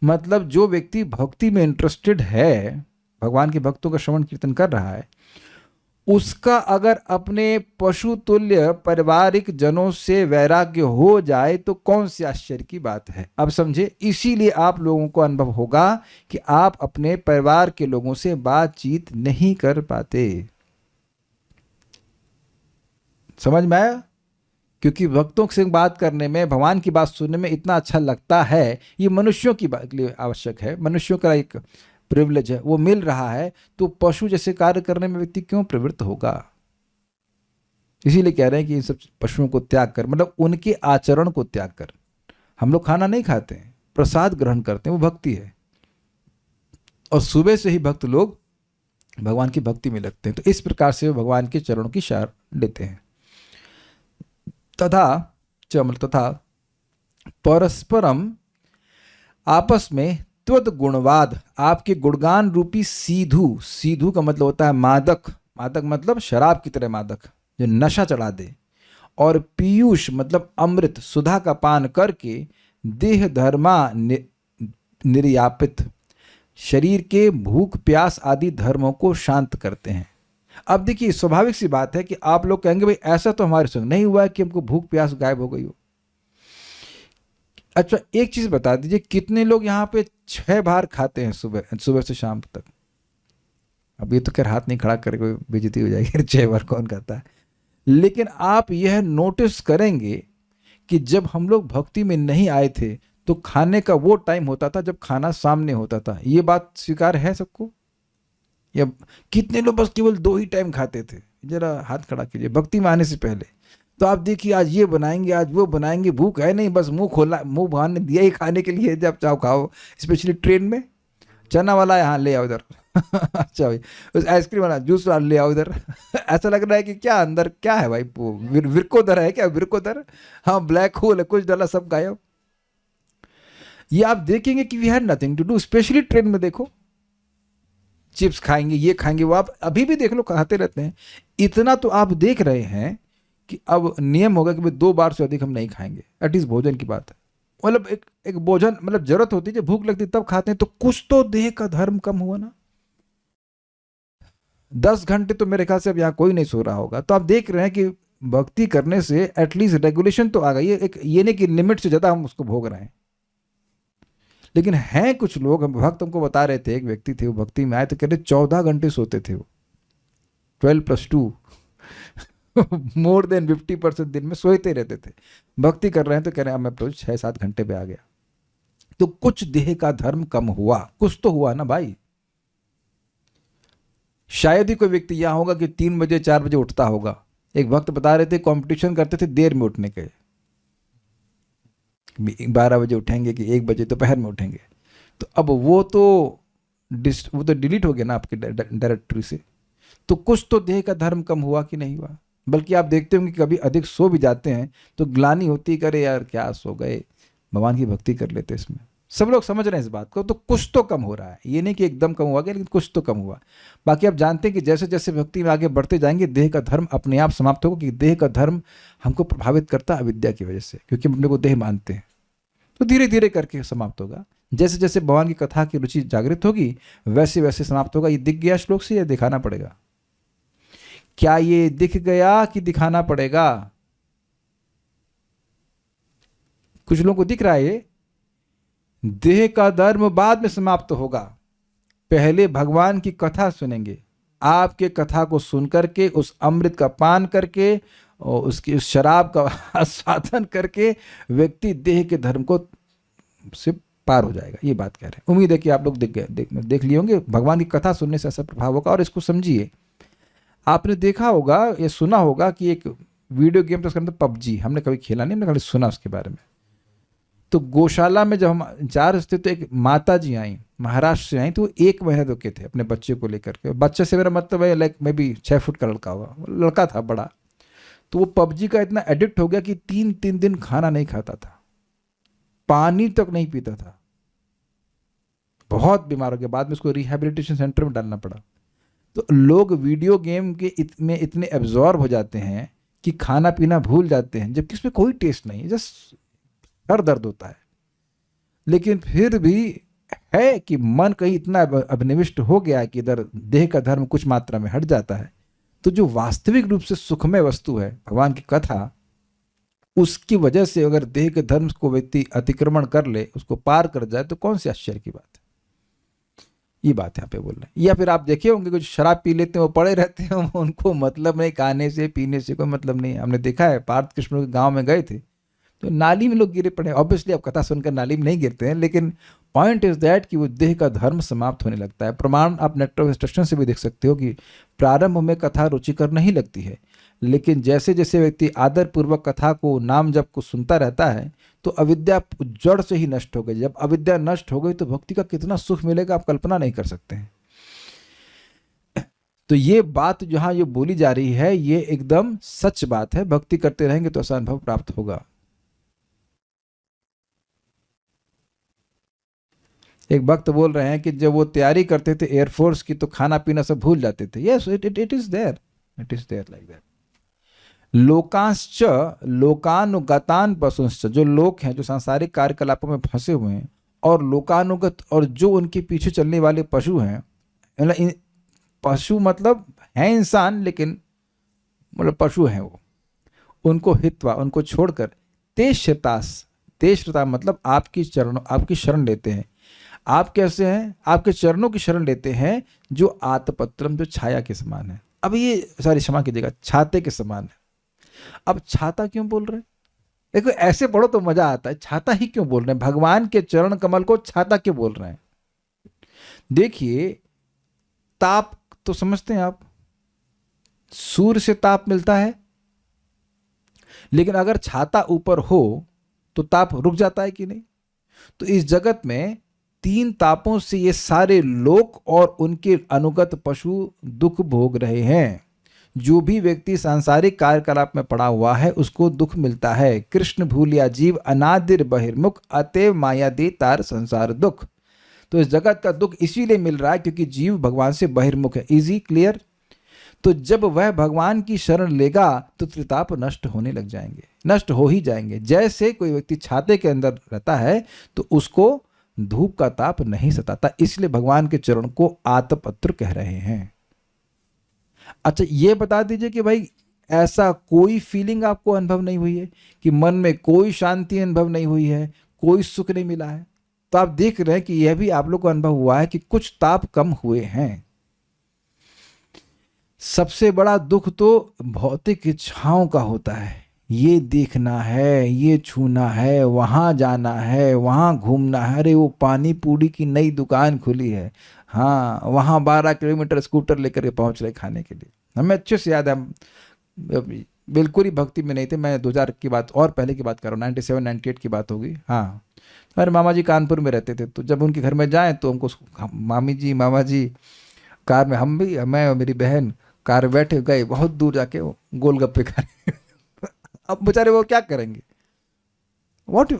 मतलब जो व्यक्ति भक्ति में इंटरेस्टेड है, भगवान के भक्तों का श्रवण कीर्तन कर रहा है, उसका अगर अपने पशु तुल्य पारिवारिक जनों से वैराग्य हो जाए तो कौन सी आश्चर्य की बात है? अब समझे, इसीलिए आप लोगों को अनुभव होगा कि आप अपने परिवार के लोगों से बातचीत नहीं कर पाते। समझ में आया? क्योंकि भक्तों से बात करने में, भगवान की बात सुनने में इतना अच्छा लगता है। ये मनुष्यों की बात के लिए आवश्यक है, मनुष्यों का एक प्रिविलेज है, वो मिल रहा है। तो पशु जैसे कार्य करने में व्यक्ति क्यों प्रवृत्त होगा? इसीलिए कह रहे हैं कि इन सब पशुओं को त्याग कर, मतलब उनके आचरण को त्याग कर। हम लोग खाना नहीं खाते हैं, प्रसाद ग्रहण करते हैं, वो भक्ति है। और सुबह से ही भक्त लोग भगवान की भक्ति में लगते हैं। तो इस प्रकार से भगवान के चरणों की सार लेते हैं। तथा परस्परम, आपस में, त्वद गुणवाद, आपके गुणगान रूपी सीधु। सीधु का मतलब होता है मादक। मादक मतलब शराब की तरह मादक, जो नशा चढ़ा दे। और पीयूष मतलब अमृत, सुधा का पान करके देह धर्मा निर्यापित, शरीर के भूख प्यास आदि धर्मों को शांत करते हैं। अब देखिए, स्वाभाविक सी बात है कि आप लोग कहेंगे भाई ऐसा तो हमारे संग नहीं हुआ है कि हमको भूख प्यास गायब हो गई हो। अच्छा, एक चीज बता दीजिए, कितने लोग यहाँ पे 6 बार खाते हैं सुबह से शाम तक? अब ये तो खैर हाथ नहीं खड़ा करके बेइज्जती हो जाएगी, 6 बार कौन खाता है? लेकिन आप यह नोटिस करेंगे कि जब हम लोग भक्ति में नहीं आए थे तो खाने का वो टाइम होता था जब खाना सामने होता था। ये बात स्वीकार है सबको? या कितने लोग बस केवल 2 ही टाइम खाते थे, जरा हाथ खड़ा कीजिए भक्ति में आने से पहले। तो आप देखिए आज ये बनाएंगे, आज वो बनाएंगे, भूख है नहीं, बस मुंह खोला, मुंह भगवान ने दिया ही खाने के लिए, जब चाहो खाओ। स्पेशली ट्रेन में चना वाला यहाँ ले आओ इधर अच्छा भाई, उस आइसक्रीम वाला, जूस वाला ले आओ इधर ऐसा लग रहा है कि क्या अंदर क्या है भाई, विरकोदर है क्या, विरकोदर, हाँ ब्लैक होल है, कुछ डाला सब गायब। ये आप देखेंगे कि we had nothing to do. Specially train में देखो, चिप्स खाएंगे, ये खाएंगे, वो आप अभी भी देख लो खाते रहते हैं। इतना तो आप देख रहे हैं कि अब नियम होगा कि भाई 2 बार से अधिक हम नहीं खाएंगे, एटलीस्ट भोजन की बात है। मतलब एक भोजन, मतलब जरूरत होती है, जब भूख लगती है तब खाते हैं, तो कुछ तो देह का धर्म कम हुआ ना। 10 घंटे तो मेरे ख्याल से अब यहाँ कोई नहीं सो रहा होगा। तो आप देख रहे हैं कि भक्ति करने से एटलीस्ट रेगुलेशन तो आ गई है, एक ये नहीं कि लिमिट से ज्यादा हम उसको भोग रहे हैं। लेकिन हैं कुछ लोग, हम भक्त हमको बता रहे थे, एक व्यक्ति थे वो भक्ति में आए तो कह रहे 14 घंटे सोते थे वो, 12+2 मोर देन 50% दिन में सोते रहते थे। भक्ति कर रहे हैं तो कह रहे हैं मैं तो 6-7 घंटे पे आ गया। तो कुछ देह का धर्म कम हुआ, कुछ तो हुआ ना भाई। शायद ही कोई व्यक्ति यहां होगा कि 3 बजे 4 बजे उठता होगा। एक भक्त बता रहे थे कंपटीशन करते थे देर में उठने के, 12 बजे उठेंगे कि 1 बजे दोपहर में उठेंगे। तो अब वो तो डिलीट हो गया ना आपके डायरेक्टरी से। तो कुछ तो देह का धर्म कम हुआ कि नहीं हुआ। बल्कि आप देखते होंगे कि कभी अधिक सो भी जाते हैं तो ग्लानि होती, करे यार क्या सो गए, भगवान की भक्ति कर लेते इसमें। सब लोग समझ रहे हैं इस बात को। तो कुछ तो कम हो रहा है, ये नहीं कि एकदम कम हुआ गया, लेकिन कुछ तो कम हुआ। बाकी आप जानते हैं कि जैसे जैसे भक्ति में आगे बढ़ते जाएंगे देह का धर्म अपने आप समाप्त होगा, कि देह का धर्म हमको प्रभावित करता है अविद्या की वजह से, क्योंकि हम अपने को देह मानते हैं। तो धीरे धीरे करके समाप्त होगा। जैसे जैसे भगवान की कथा की रुचि जागृत होगी वैसे वैसे समाप्त होगा। ये दिख गया श्लोक से, या दिखाना पड़ेगा? क्या ये दिख गया कि दिखाना पड़ेगा? कुछ लोगों को दिख रहा है ये। देह का धर्म बाद में समाप्त होगा, पहले भगवान की कथा सुनेंगे। आपके कथा को सुनकर के, उस अमृत का पान करके और उसकी उस शराब का आस्वादन करके व्यक्ति देह के धर्म को से पार हो जाएगा। ये बात कह रहे हैं। उम्मीद है कि आप लोग देख लिए होंगे। भगवान की कथा सुनने से ऐसा प्रभाव होगा। और इसको समझिए, आपने देखा होगा या सुना होगा कि एक वीडियो गेम तो उसका नाम पबजी, हमने कभी खेला नहीं, हमने खाली सुना उसके बारे में। तो गौशाला में जब हम जा रहे थे तो एक माता जी आई, महाराष्ट्र से आई, तो वो 1 महीने रुके थे अपने बच्चे को लेकर के। बच्चे से मेरा मतलब है लाइक मे बी 6 फुट का लड़का होगा, लड़का था बड़ा। तो वो पबजी का इतना एडिक्ट हो गया कि 3-3 दिन खाना नहीं खाता था, पानी तक नहीं पीता था, बहुत बीमार हो गया। बाद में उसको रिहैबिलिटेशन सेंटर में डालना पड़ा। तो लोग वीडियो गेम के में इतने एब्जॉर्ब हो जाते हैं कि खाना पीना भूल जाते हैं, जबकि इसमें कोई टेस्ट नहीं है, जस्ट सर दर्द होता है। लेकिन फिर भी है कि मन कहीं इतना अभिनिविष्ट हो गया है कि इधर देह का धर्म कुछ मात्रा में हट जाता है। तो जो वास्तविक रूप से सुखमय वस्तु है भगवान की कथा, उसकी वजह से अगर देह के धर्म को व्यक्ति अतिक्रमण कर ले, उसको पार कर जाए, तो कौन सी आश्चर्य की बात है। ये बात यहाँ पे बोल रहे हैं। या फिर आप देखे होंगे कुछ शराब पी लेते हैं, वो पड़े रहते हैं, उनको मतलब नहीं, खाने से पीने से कोई मतलब नहीं। हमने देखा है पार्थ कृष्ण के गांव में गए थे तो नाली में लोग गिरे पड़े। ऑब्वियसली आप कथा सुनकर नाली में नहीं गिरते हैं, लेकिन पॉइंट इज दैट कि वो देह का धर्म समाप्त होने लगता है। प्रमाण आप नेट ऑफ इंस्ट्रक्शन से भी देख सकते हो कि प्रारंभ में कथा रुचिकर नहीं लगती है, लेकिन जैसे जैसे व्यक्ति आदर पूर्वक कथा को, नाम जप को सुनता रहता है, तो अविद्या जड़ से ही नष्ट हो गई। जब अविद्या नष्ट हो गई तो भक्ति का कितना सुख मिलेगा आप कल्पना नहीं कर सकते हैं। तो ये बात जहां ये बोली जा रही है ये एकदम सच बात है। भक्ति करते रहेंगे तो ऐसा अनुभव प्राप्त होगा। एक भक्त बोल रहे हैं कि जब वो तैयारी करते थे एयरफोर्स की तो खाना पीना सब भूल जाते थे। Yes, it is there like that. लोकांश्च लोकानुगतान पशुंश्च, जो लोग हैं जो सांसारिक कार्यकलापों में फंसे हुए हैं, और लोकानुगत, और जो उनके पीछे चलने वाले पशु हैं, मतलब पशु मतलब है इंसान लेकिन मतलब पशु हैं वो, उनको हित्वा, उनको छोड़कर, ते श्रता मतलब आपकी शरण लेते हैं। आप कैसे हैं? आपके चरणों की शरण लेते हैं, जो आतपत्रम, जो छाया के समान है। अब ये सारी क्षमा कीजिएगा, छाते के समान है। अब छाता क्यों बोल रहे हैं? देखो ऐसे पढ़ो तो मजा आता है। छाता ही क्यों बोल रहे हैं? भगवान के चरण कमल को छाता क्यों बोल रहे हैं? देखिए, तो समझते हैं आप, सूर्य से ताप मिलता है, लेकिन अगर छाता ऊपर हो तो ताप रुक जाता है कि नहीं? तो इस जगत में 3 तापों से ये सारे लोक और उनके अनुगत पशु दुख भोग रहे हैं। जो भी व्यक्ति सांसारिक कार्यकलाप में पड़ा हुआ है उसको दुख मिलता है। कृष्ण भूलिया जीव अनादिर बहिर्मुख, अतएव माया दे तार संसार दुख। तो इस जगत का दुख इसीलिए मिल रहा है क्योंकि जीव भगवान से बहिर्मुख है। Easy, clear? तो जब वह भगवान की शरण लेगा तो त्रिताप नष्ट होने लग जाएंगे, नष्ट हो ही जाएंगे। जैसे कोई व्यक्ति छाते के अंदर रहता है तो उसको धूप का ताप नहीं सताता, इसलिए भगवान के चरण को आतपत्र कह रहे हैं। अच्छा, ये बता दीजिए कि भाई ऐसा कोई फीलिंग आपको अनुभव नहीं हुई है कि मन में कोई शांति अनुभव नहीं हुई है, कोई सुख नहीं मिला है? तो आप देख रहे हैं कि यह भी आप लोग को अनुभव हुआ है कि कुछ ताप कम हुए हैं। सबसे बड़ा दुख तो भौतिक इच्छाओं का होता है, ये देखना है, ये छूना है, वहां जाना है, वहां घूमना है। अरे वो पानी पूरी की नई दुकान खुली है, हाँ, वहां 12 किलोमीटर स्कूटर लेकर के पहुंच रहे खाने के लिए। हमें अच्छे से याद है, हम बिल्कुल ही भक्ति में नहीं थे। मैं 2000 की बात और पहले की बात कर रहा हूँ, 97-98 की बात होगी। हाँ, हमारे मामा जी कानपुर में रहते थे, तो जब उनके घर में जाएं तो हमको मामा जी कार में, हम भी, मैं और मेरी बहन कार बैठे गए, बहुत दूर जाके गोलगप्पे खाने। अब बेचारे वो क्या करेंगे? What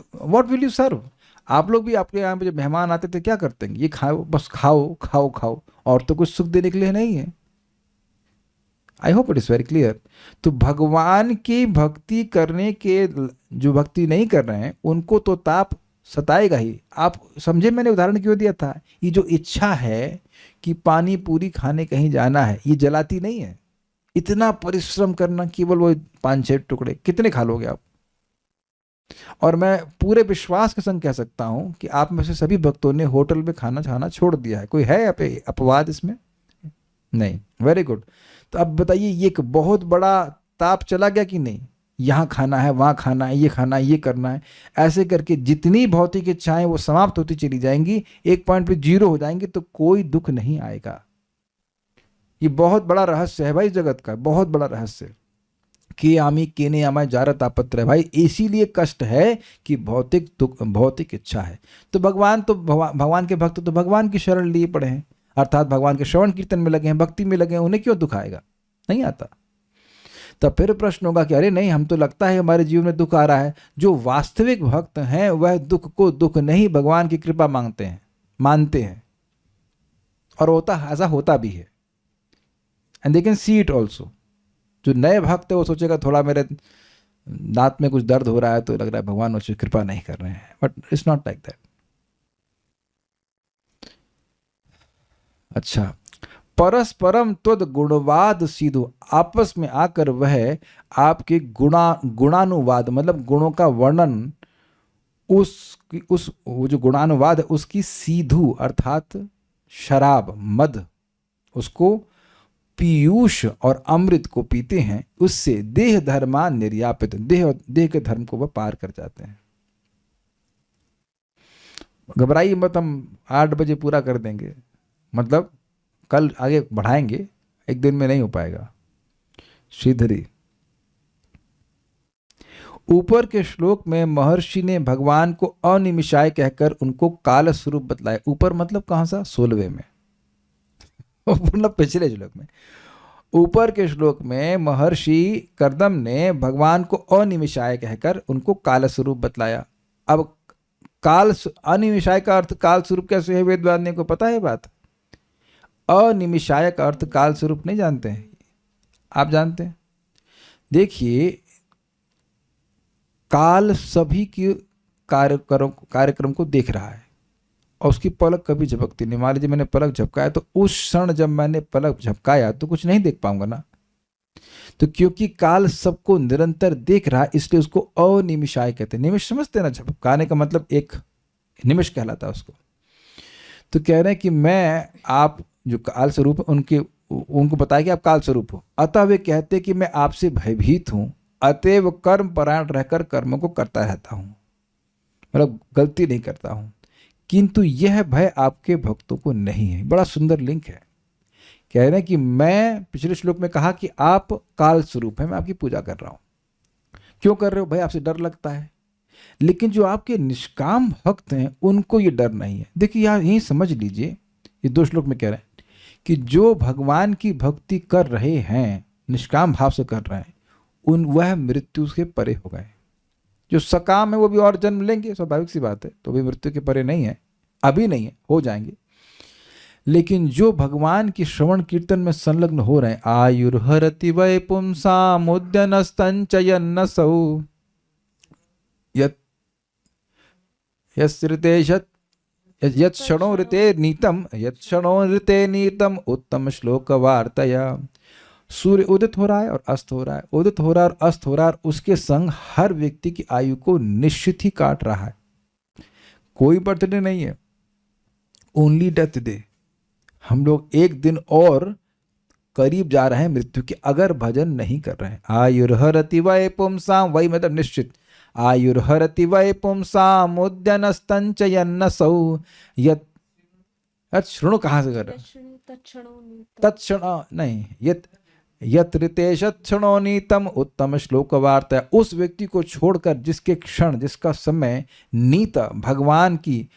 will you serve? आप लोग भी आपके यहाँ पे जब मेहमान आते थे क्या करते हैं? ये खाओ, बस खाओ खाओ खाओ, और तो कुछ सुख देने के लिए नहीं है। I hope it is very clear. तो भगवान की भक्ति करने के, जो भक्ति नहीं कर रहे हैं उनको तो ताप सताएगा ही। आप समझे मैंने उदाहरण क्यों दिया था? ये जो इच्छा है कि पानी पूरी खाने कहीं जाना है, ये जलाती नहीं है। इतना परिश्रम करना, केवल वो 5-6 टुकड़े कितने खा लोगे आप? और मैं पूरे विश्वास के संग कह सकता हूं कि आप में से सभी भक्तों ने होटल में खाना खाना छोड़ दिया है। कोई है अपवाद इसमें? नहीं। Very good. तो अब बताइए, ये एक बहुत बड़ा ताप चला गया कि नहीं? यहाँ खाना है, वहाँ खाना है, ये खाना है, ये करना है, ऐसे करके जितनी भौतिक इच्छाएं वो समाप्त होती चली जाएंगी, एक पॉइंट पे 0 हो जाएंगी, तो कोई दुख नहीं आएगा। ये बहुत बड़ा रहस्य है भाई जगत का, बहुत बड़ा रहस्य। के आमी केने आमाय जारत आपत्र है भाई, इसीलिए कष्ट है कि भौतिक दुख, भौतिक इच्छा है। तो भगवान के भक्त तो भगवान की शरण लिए पड़े हैं, अर्थात भगवान के श्रवण कीर्तन में लगे हैं, भक्ति में लगे हैं, उन्हें क्यों दुख आएगा? नहीं आता। तब फिर प्रश्न होगा कि अरे नहीं, हम तो लगता है हमारे जीवन में दुख आ रहा है। जो वास्तविक भक्त हैं वह दुख को दुख नहीं, भगवान की कृपा मानते हैं, और ऐसा होता भी है। And they can see it also. जो नए भक्त है वो सोचेगा थोड़ा मेरे दांत में कुछ दर्द हो रहा है तो लग रहा है भगवान मुझे कृपा नहीं कर रहे हैं, but it's not like that. अच्छा, परस्परम त्वद गुणवाद सीधो, आपस में आकर वह आपके गुणानुवाद, मतलब गुणों का वर्णन, वो जो गुणानुवाद है उसकी सीधु अर्थात शराब, मद, उसको पीयूष और अमृत को पीते हैं, उससे देह धर्मा निर्यापित, देह के धर्म को वह पार कर जाते हैं। घबराइए मत, हम 8 बजे पूरा कर देंगे, मतलब कल आगे बढ़ाएंगे, एक दिन में नहीं हो पाएगा। श्रीधरी, ऊपर के श्लोक में महर्षि ने भगवान को अनिमिषाय कहकर उनको काल स्वरूप बतलाया। ऊपर मतलब कहां सा? 16वें में, मतलब पिछले श्लोक में। ऊपर के श्लोक में महर्षि कर्दम ने भगवान को अनिमिषाय कहकर उनको काल स्वरूप बतलाया। अब अनिमिषाय का अर्थ काल स्वरूप कैसे है? वेदवादियों को पता है बात। अनिमिषाय का अर्थ काल स्वरूप नहीं जानते हैं? आप जानते हैं? देखिए, काल सभी के कार्यक्रम को देख रहा है और उसकी पलक कभी झपकती नहीं। मान लीजिए मैंने पलक झपकाया तो उस क्षण जब मैंने पलक झपकाया तो कुछ नहीं देख पाऊंगा ना। तो क्योंकि काल सबको निरंतर देख रहा है इसलिए उसको अनिमिषाय कहते हैं। निमिष समझते हैं ना? झपकाने का मतलब एक निमिष कहलाता है उसको। तो कह रहे हैं कि मैं, आप जो काल स्वरूप उनको बताया कि आप काल स्वरूप हो, अतः वे कहते कि मैं आपसे भयभीत हूं, अतएव कर्म परायण रहकर कर्मों को करता रहता हूं, मतलब गलती नहीं करता हूं, किंतु यह भय आपके भक्तों को नहीं है। बड़ा सुंदर लिंक है। कह रहे हैं कि मैं, पिछले श्लोक में कहा कि आप काल स्वरूप है, मैं आपकी पूजा कर रहा हूं। क्यों कर रहे हो भाई? आपसे डर लगता है। लेकिन जो आपके निष्काम भक्त हैं उनको ये डर नहीं है। देखिए यहाँ यही समझ लीजिए, ये 2 श्लोक में कह रहे हैं कि जो भगवान की भक्ति कर रहे हैं, निष्काम भाव से कर रहे हैं, वह मृत्यु से परे हो गए। जो सकाम है वो भी और जन्म लेंगे, स्वाभाविक सी बात है, तो भी मृत्यु के परे नहीं है, अभी नहीं है, हो जाएंगे। लेकिन जो भगवान की श्रवण कीर्तन में संलग्न हो रहे हैं, आयुर्हरति वै पुंसाम उद्यनस्तंचयन्नसौ यत् क्षणो ऋते नीतम उत्तम श्लोक वार्तया। सूर्य उदित हो रहा है और अस्त हो रहा है, उदित हो रहा है और अस्त हो रहा है, और उसके संग हर व्यक्ति की आयु को निश्चित ही काट रहा है। कोई बर्थडे नहीं है, ओनली डेथ डे। हम लोग एक दिन और करीब जा रहे हैं मृत्यु के, अगर भजन नहीं कर रहे हैं। आयुर्हरति वै पुंसाम, वही मतलब निश्चित, आयुर्हरति वै पुंसाम उद्यनस्तंचयन्नसौ यत् श्रृणु, कहाँ से कर रहे हैं? तत्क्षण नहीं, यत् ऋतेशक्षणो नीतम उत्तम श्लोक वार्ता। उस व्यक्ति को छोड़कर जिसके क्षण, जिसका समय नीत भगवान की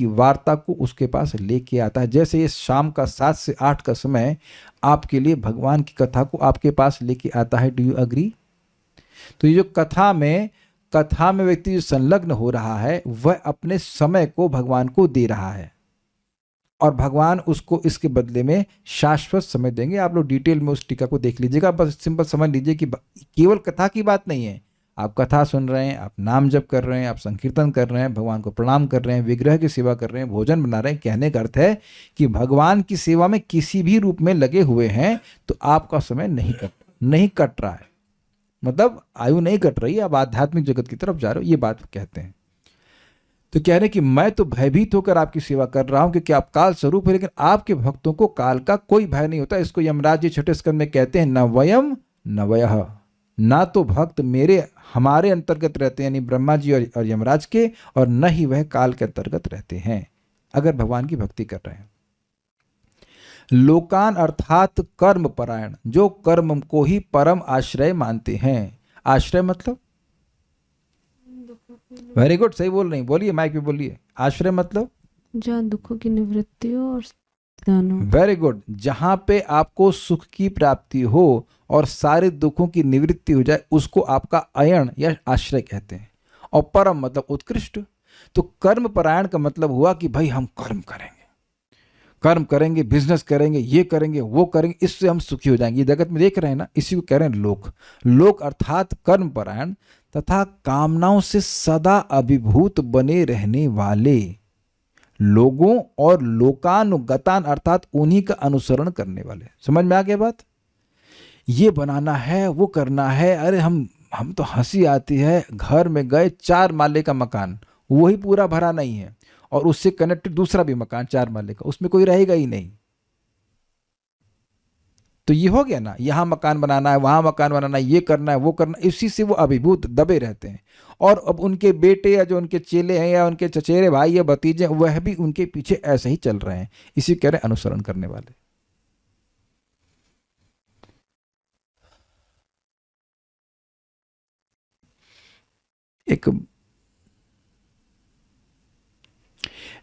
वार्ता को उसके पास लेके आता है। जैसे ये शाम का 7 से 8 का समय आपके लिए भगवान की कथा को आपके पास लेके आता है। Do you agree? तो ये जो कथा में व्यक्ति जो संलग्न हो रहा है, वह अपने समय को भगवान को दे रहा है, और भगवान उसको इसके बदले में शाश्वत समय देंगे। आप लोग डिटेल में उस टीका को देख लीजिएगा। बस सिंपल समझ लीजिए कि केवल कथा की बात नहीं है। आप कथा सुन रहे हैं, आप नाम जप कर रहे हैं, आप संकीर्तन कर रहे हैं, भगवान को प्रणाम कर रहे हैं, विग्रह की सेवा कर रहे हैं, भोजन बना रहे हैं। कहने का अर्थ है कि भगवान की सेवा में किसी भी रूप में लगे हुए हैं तो आपका समय नहीं कट रहा है, मतलब आयु नहीं कट रही है, आप आध्यात्मिक जगत की तरफ जा रहे हो, ये बात कहते हैं। तो कह रहे हैं कि मैं तो भयभीत होकर आपकी सेवा कर रहा हूं क्योंकि आप काल स्वरूप है, लेकिन आपके भक्तों को काल का कोई भय नहीं होता। इसको यमराज जी 6ठे स्कंद में कहते हैं, न वयम न वयः। ना तो भक्त हमारे अंतर्गत रहते हैं, यानी ब्रह्मा जी और यमराज के, और न ही वह काल के अंतर्गत रहते हैं अगर भगवान की भक्ति कर रहे हैं। लोकान अर्थात कर्म परायण, जो कर्म को ही परम आश्रय मानते हैं। आश्रय मतलब, वेरी गुड, सही बोल रही, बोलिए, माइक पे बोलिए। आश्रय मतलब जहाँ दुखों की निवृत्ति हो और दान हो। वेरी गुड, जहां पे आपको सुख की प्राप्ति हो और सारे दुखों की निवृत्ति हो जाए, उसको आपका अयन या आश्रय कहते हैं। और परम मतलब उत्कृष्ट। तो कर्म परायण का मतलब हुआ कि भाई हम कर्म करेंगे, बिजनेस करेंगे, ये करेंगे, वो करेंगे, इससे हम सुखी हो जाएंगे। ये जगत में देख रहे हैं ना, इसी को कह रहे हैं लोक अर्थात कर्म परायण तथा कामनाओं से सदा अभिभूत बने रहने वाले लोगों, और लोकानुगतान अर्थात उन्हीं का अनुसरण करने वाले। समझ में आ गया बात? ये बनाना है, वो करना है। अरे हम तो हंसी आती है, घर में गए 4 माले का मकान, वही पूरा भरा नहीं है, और उससे कनेक्टेड दूसरा भी मकान 4 माले का, उसमें कोई रहेगा ही नहीं। तो ये हो गया ना, यहाँ मकान बनाना है, वहाँ मकान बनाना है, ये करना है, वो करना है, इसी से वो अभिभूत दबे रहते हैं। और अब उनके बेटे या जो उनके चेले हैं या उनके चचेरे भाई या भतीजे, वह भी उनके पीछे ऐसे ही चल रहे हैं। इसी कह रहे हैं अनुसरण करने वाले। एक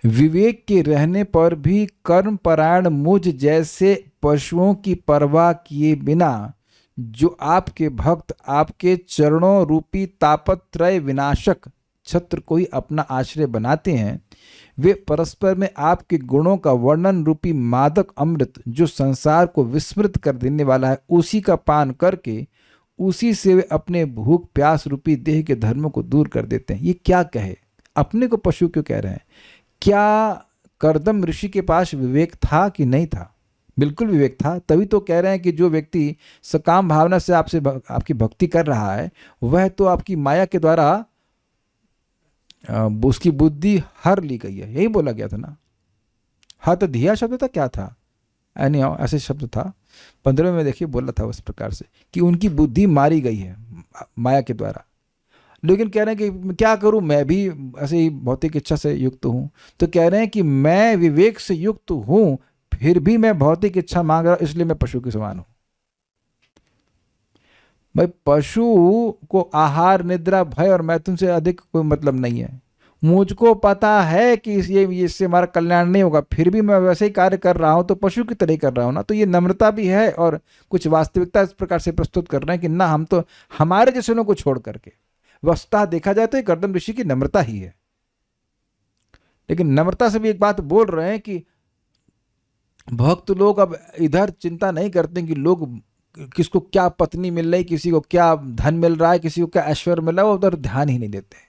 विवेक के रहने पर भी कर्म परायण मुझ जैसे पशुओं की परवाह किए बिना जो आपके भक्त आपके चरणों रूपी तापत्रय विनाशक छत्र को ही अपना आश्रय बनाते हैं, वे परस्पर में आपके गुणों का वर्णन रूपी मादक अमृत जो संसार को विस्मृत कर देने वाला है, उसी का पान करके उसी से वे अपने भूख प्यास रूपी देह के धर्मों को दूर कर देते हैं। ये क्या कहे? अपने को पशु क्यों कह रहे हैं? क्या कर्दम ऋषि के पास विवेक था कि नहीं था? बिल्कुल विवेक था, तभी तो कह रहे हैं कि जो व्यक्ति सकाम भावना से आपकी भक्ति कर रहा है, वह तो आपकी माया के द्वारा उसकी बुद्धि हर ली गई है। यही बोला गया था ना। हत धिया शब्द था, क्या था, ऐसे शब्द था 15वें में, देखिए बोला था उस प्रकार से कि उनकी बुद्धि मारी गई है माया के द्वारा। लेकिन कह रहे हैं कि क्या करूं, मैं भी ऐसे ही भौतिक इच्छा से युक्त हूं। तो कह रहे हैं कि मैं विवेक से युक्त हूं, फिर भी मैं भौतिक इच्छा मांग रहा हूं, इसलिए मैं पशु के समान हूं। भाई पशु को आहार, निद्रा, भय और मैथुन से अधिक कोई मतलब नहीं है। मुझको पता है कि ये इससे हमारा कल्याण नहीं होगा, फिर भी मैं वैसे ही कार्य कर रहा हूं, तो पशु की तरह ही कर रहा हूं ना। तो ये नम्रता भी है और कुछ वास्तविकता इस प्रकार से प्रस्तुत कर रहे हैं कि ना, हम तो हमारे जैसे लोगों को छोड़ करके, वस्तुतः देखा जाए तो ये गर्दन ऋषि की नम्रता ही है। लेकिन नम्रता से भी एक बात बोल रहे हैं कि भक्त लोग अब इधर चिंता नहीं करते कि लोग किसको क्या पत्नी मिल रही, किसी को क्या धन मिल रहा है, किसी को क्या ऐश्वर्य मिल रहा है, वो उधर ध्यान ही नहीं देते।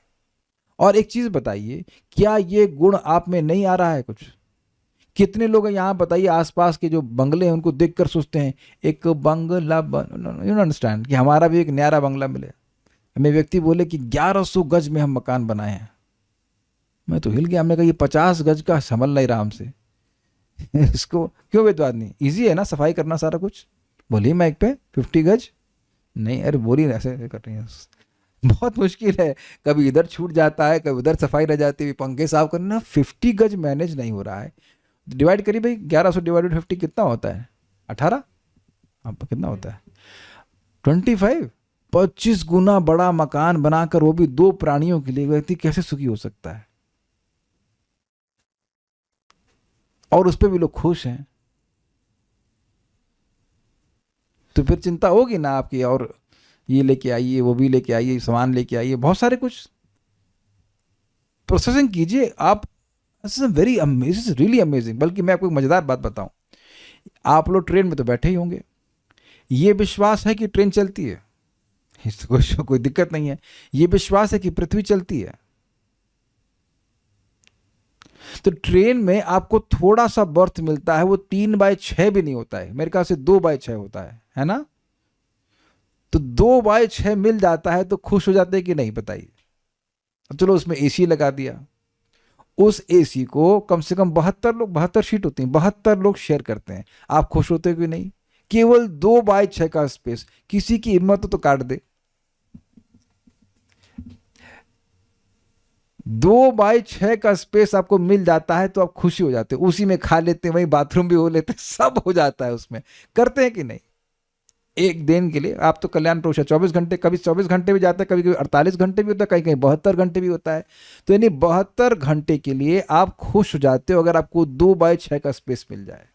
और एक चीज बताइए, क्या ये गुण आप में नहीं आ रहा है कुछ? कितने लोग हैं यहाँ बताइए आसपास के जो बंगले हैं उनको देखकर सोचते हैं एक बंगला यू अंडरस्टैंड कि हमारा भी एक न्यारा बंगला मिले। हमें व्यक्ति बोले कि 1100 गज में हम मकान बनाए हैं, मैं तो हिल गया। हमने कहा ये 50 गज का संभल नहीं रहा हमसे। इसको क्यों विद्वान नहीं, ईजी है ना सफाई करना सारा कुछ। बोलिए माइक पे 50 गज नहीं, अरे बोली ऐसे कर रही है, बहुत मुश्किल है। कभी इधर छूट जाता है, कभी उधर सफाई रह जाती है, पंखे साफ करना। 50 गज मैनेज नहीं हो रहा है। डिवाइड करिए भाई, 1100 डिवाइडेड 50 कितना होता है? 18। अब कितना होता है? 25। 25 गुना बड़ा मकान बनाकर, वो भी 2 प्राणियों के लिए, व्यक्ति कैसे सुखी हो सकता है? और उस पर भी लोग खुश हैं। तो फिर चिंता होगी ना आपकी, और ये लेके आइए, वो भी लेके आइए, सामान लेके आइए, बहुत सारे कुछ प्रोसेसिंग कीजिए आप। Very amazing, really amazing. बल्कि मैं आपको एक मजेदार बात बताऊं, आप लोग ट्रेन में तो बैठे ही होंगे, ये विश्वास है कि ट्रेन चलती है, इसको कोई दिक्कत नहीं है। ये विश्वास है कि पृथ्वी चलती है। तो ट्रेन में आपको थोड़ा सा बर्थ मिलता है, वो 3/6 भी नहीं होता है, मेरे ख्याल से 2/6 होता है ना? तो 2/6 मिल जाता है तो खुश हो जाते हैं कि नहीं बताइए? चलो उसमें एसी लगा दिया, उस एसी को कम से कम 72 लोग, 72 सीट होती हैं, 72 लोग शेयर करते हैं, आप खुश होते कि नहीं? केवल 2/6 का स्पेस, किसी की हिम्मत हो तो काट दे। 2/6 का स्पेस आपको मिल जाता है तो आप खुशी हो जाते हो, उसी में खा लेते हैं, वहीं बाथरूम भी हो लेते हैं, सब हो जाता है उसमें। करते हैं कि नहीं? एक दिन के लिए आप तो कल्याण पुरुष है, 24 घंटे, कभी 24 घंटे भी जाता है, कभी कभी 48 घंटे भी होता है, कहीं कहीं 72 घंटे भी होता है। तो यानी 72 घंटे के लिए आप खुश हो जाते हो अगर आपको 2/6 का स्पेस मिल जाए।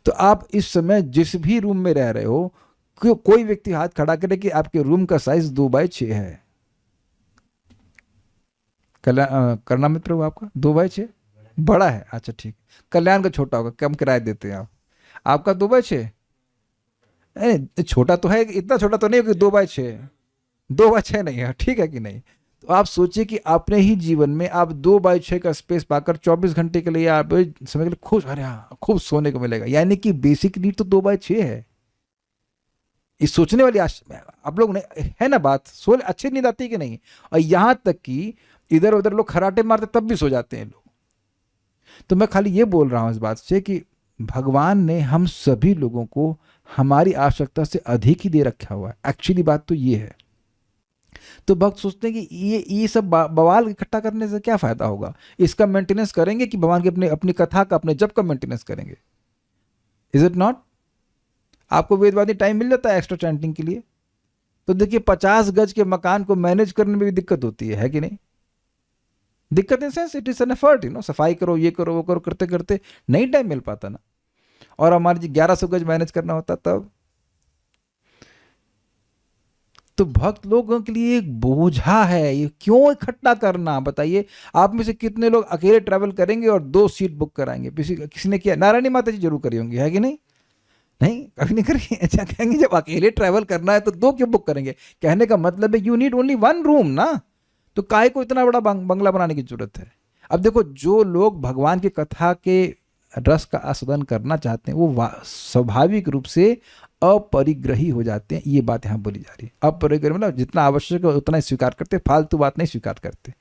तो आप इस समय जिस भी रूम में रह रहे हो, कोई व्यक्ति हाथ खड़ा करे कि आपके रूम का साइज 2/6 है। करना मित्र हो आपका 2/6 बड़ा है? अच्छा ठीक, कल्याण का छोटा होगा, कम किराया देते हैं आप। आपका 2/6? छोटा तो है, इतना छोटा तो नहीं कि 2/6, 2/6 नहीं है, ठीक है कि नहीं? तो आप सोचिए कि अपने ही जीवन में आप 2/6 का स्पेस पाकर 24 घंटे के लिए आप समय के लिए खुश, अरे हाँ खूब सोने को मिलेगा, यानी कि बेसिक नीड तो 2/6 है। इस सोचने वाली आप लोग ने है ना बात, सो अच्छी नींद आती है कि नहीं? और यहां तक कि इधर उधर लोग खराटे मारते तब भी सो जाते हैं लोग। तो मैं खाली ये बोल रहा हूं इस बात से कि भगवान ने हम सभी लोगों को हमारी आवश्यकता से अधिक ही दे रखा हुआ है। एक्चुअली बात तो ये है। तो भक्त सोचते हैं कि ये सब बवाल इकट्ठा करने से क्या फायदा होगा? इसका मेंटेनेंस करेंगे कि भगवान की अपनी कथा का, अपने जप का मेंटेनेंस करेंगे? Is it not? आपको वेदवादी टाइम मिल जाता है एक्स्ट्रा चैंटिंग के लिए। तो देखिए 50 गज के मकान को मैनेज करने में भी दिक्कत होती है कि नहीं? दिक्कत in sense it is an effort, सफाई करो, ये करो, वो करो, करते करते नहीं टाइम मिल पाता ना। और हमारे जी 1100 गज मैनेज करना होता तब। तो भक्त लोगों के लिए एक बोझा है, ये क्यों इकट्ठा करना बताइए? आप में से कितने लोग अकेले ट्रैवल करेंगे और 2 सीट बुक कराएंगे? किसी ने किया? नारायणी माता जी जरूर करी होंगी, है कि नहीं? नहीं कभी नहीं करी? अच्छा, कहेंगे जब अकेले ट्रैवल करना है तो 2 क्यों बुक करेंगे? कहने का मतलब है यू नीड ओनली 1 रूम ना, तो काहे को इतना बड़ा बंगला बनाने की जरूरत है? अब देखो, जो लोग भगवान की कथा के रस का आस्वादन करना चाहते हैं वो स्वाभाविक रूप से अपरिग्रही हो जाते हैं। ये बात यहाँ बोली जा रही है। अपरिग्रही मतलब जितना आवश्यक है उतना ही स्वीकार करते, फालतू बात नहीं स्वीकार करते।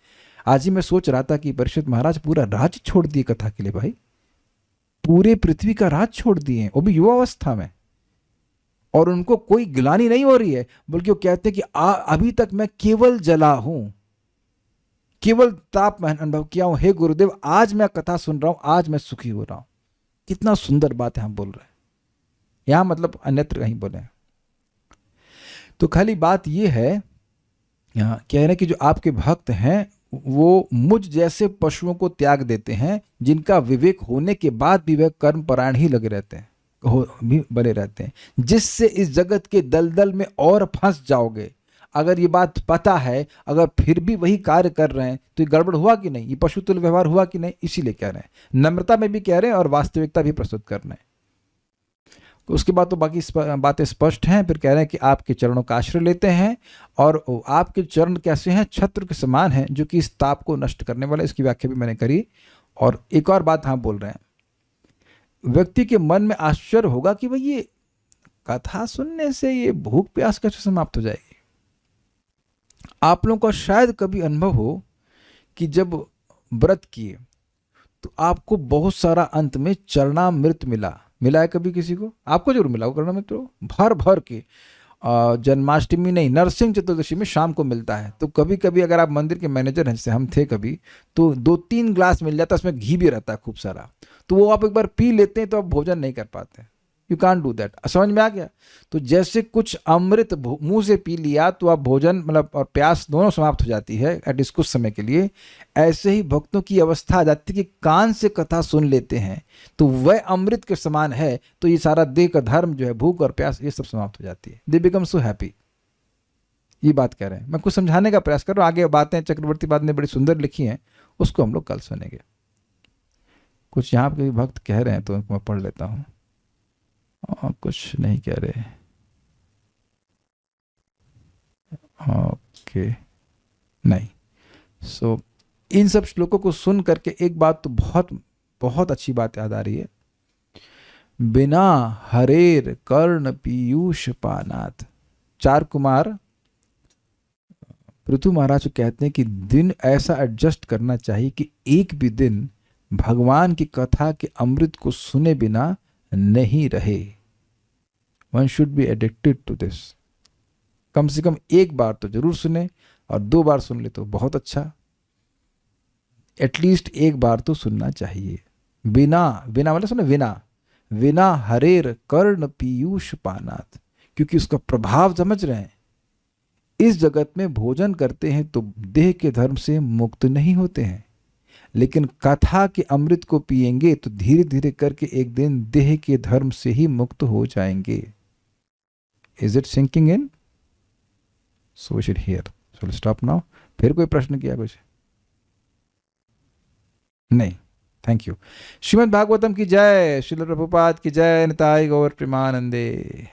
आज ही मैं सोच रहा था कि परीक्षित महाराज पूरा राज्य छोड़ दिए कथा के लिए। भाई पूरे पृथ्वी का राज छोड़ दिए, वो भी युवा अवस्था में, और उनको कोई गिलानी नहीं हो रही है, बल्कि वो कहते हैं कि अभी तक मैं केवल जला हूं, केवल ताप मैं अनुभव किया हूं, हे गुरुदेव आज मैं कथा सुन रहा हूं, आज मैं सुखी हो रहा हूं। कितना सुंदर बात है हम बोल रहे हैं, यहां मतलब अन्यत्र कहीं बोले। तो खाली बात यह है, यहाँ कह रहे हैं कि जो आपके भक्त हैं वो मुझ जैसे पशुओं को त्याग देते हैं, जिनका विवेक होने के बाद भी वह कर्म परायण ही लगे रहते हैं, भी बने रहते हैं, जिससे इस जगत के दलदल में और फंस जाओगे। अगर ये बात पता है, अगर फिर भी वही कार्य कर रहे हैं तो ये गड़बड़ हुआ कि नहीं, ये पशुतुल्य व्यवहार हुआ कि नहीं, इसीलिए कह रहे हैं। नम्रता में भी कह रहे हैं और वास्तविकता भी प्रस्तुत कर रहे हैं। उसके बाद तो बाकी बातें स्पष्ट हैं। फिर कह रहे हैं कि आपके चरणों का आश्रय लेते हैं, और आपके चरण कैसे हैं, छत्र के समान हैं जो कि इस ताप को नष्ट करने वाले। इसकी व्याख्या भी मैंने करी। और एक और बात हम बोल रहे हैं, व्यक्ति के मन में आश्चर्य होगा कि भाई ये कथा सुनने से ये भूख प्यास कैसे समाप्त हो जाएगी। आप लोगों का शायद कभी अनुभव हो कि जब व्रत किए तो आपको बहुत सारा अंत में चरणामृत मिला है कभी किसी को? आपको जरूर मिला हो चरणामृत, भर भर के। जन्माष्टमी नहीं, नरसिंह चतुर्दशी में शाम को मिलता है। तो कभी कभी अगर आप मंदिर के मैनेजर हैं, जैसे हम थे कभी, तो 2-3 ग्लास मिल जाता है, उसमें घी भी रहता है खूब सारा। तो वो आप एक बार पी लेते हैं तो आप भोजन नहीं कर पाते। You can't do that. समझ में आ गया? तो जैसे कुछ अमृत मुंह से पी लिया तो आप भोजन मतलब और प्यास दोनों समाप्त हो जाती है एटलीस्ट कुछ समय के लिए, ऐसे ही भक्तों की अवस्था आ जाती है कि कान से कथा सुन लेते हैं तो वह अमृत के समान है। तो ये सारा देह का धर्म जो है, भूख और प्यास, ये सब समाप्त हो जाती है। They become so happy. ये बात कह रहे हैं। मैं कुछ समझाने का प्रयास कर रहा हूँ। आगे बातें चक्रवर्ती बाद ने बड़ी सुंदर लिखी हैं, उसको हम लोग कल सुनेंगे। कुछ यहाँ के भक्त कह रहे हैं तो उनको मैं पढ़ लेता हूँ। कुछ नहीं कह रहे। ओके, नहीं। सो इन सब श्लोकों को सुन करके एक बात तो बहुत बहुत अच्छी बात याद आ रही है। बिना हरेर कर्ण पीयूष पानात। 4 कुमार पृथु महाराज कहते हैं कि दिन ऐसा एडजस्ट करना चाहिए कि एक भी दिन भगवान की कथा के अमृत को सुने बिना नहीं रहे। One should be addicted to this. कम से कम एक बार तो जरूर सुने, और 2 बार सुन ले तो बहुत अच्छा। एटलीस्ट एक बार तो सुनना चाहिए। बिना मतलब सुने बिना हरेर कर्ण पीयूष पानात, क्योंकि उसका प्रभाव समझ रहे हैं। इस जगत में भोजन करते हैं तो देह के धर्म से मुक्त नहीं होते हैं, लेकिन कथा के अमृत को पिएंगे तो धीरे धीरे करके एक दिन देह के धर्म से ही मुक्त हो जाएंगे। Is it sinking in? So we should hear. So will stop now. फिर कोई प्रश्न किया कुछ? नहीं। Thank you. श्रीमद् भागवतम की जय। श्रील प्रभुपाद की जय। निताई गौर प्रेमानंदे।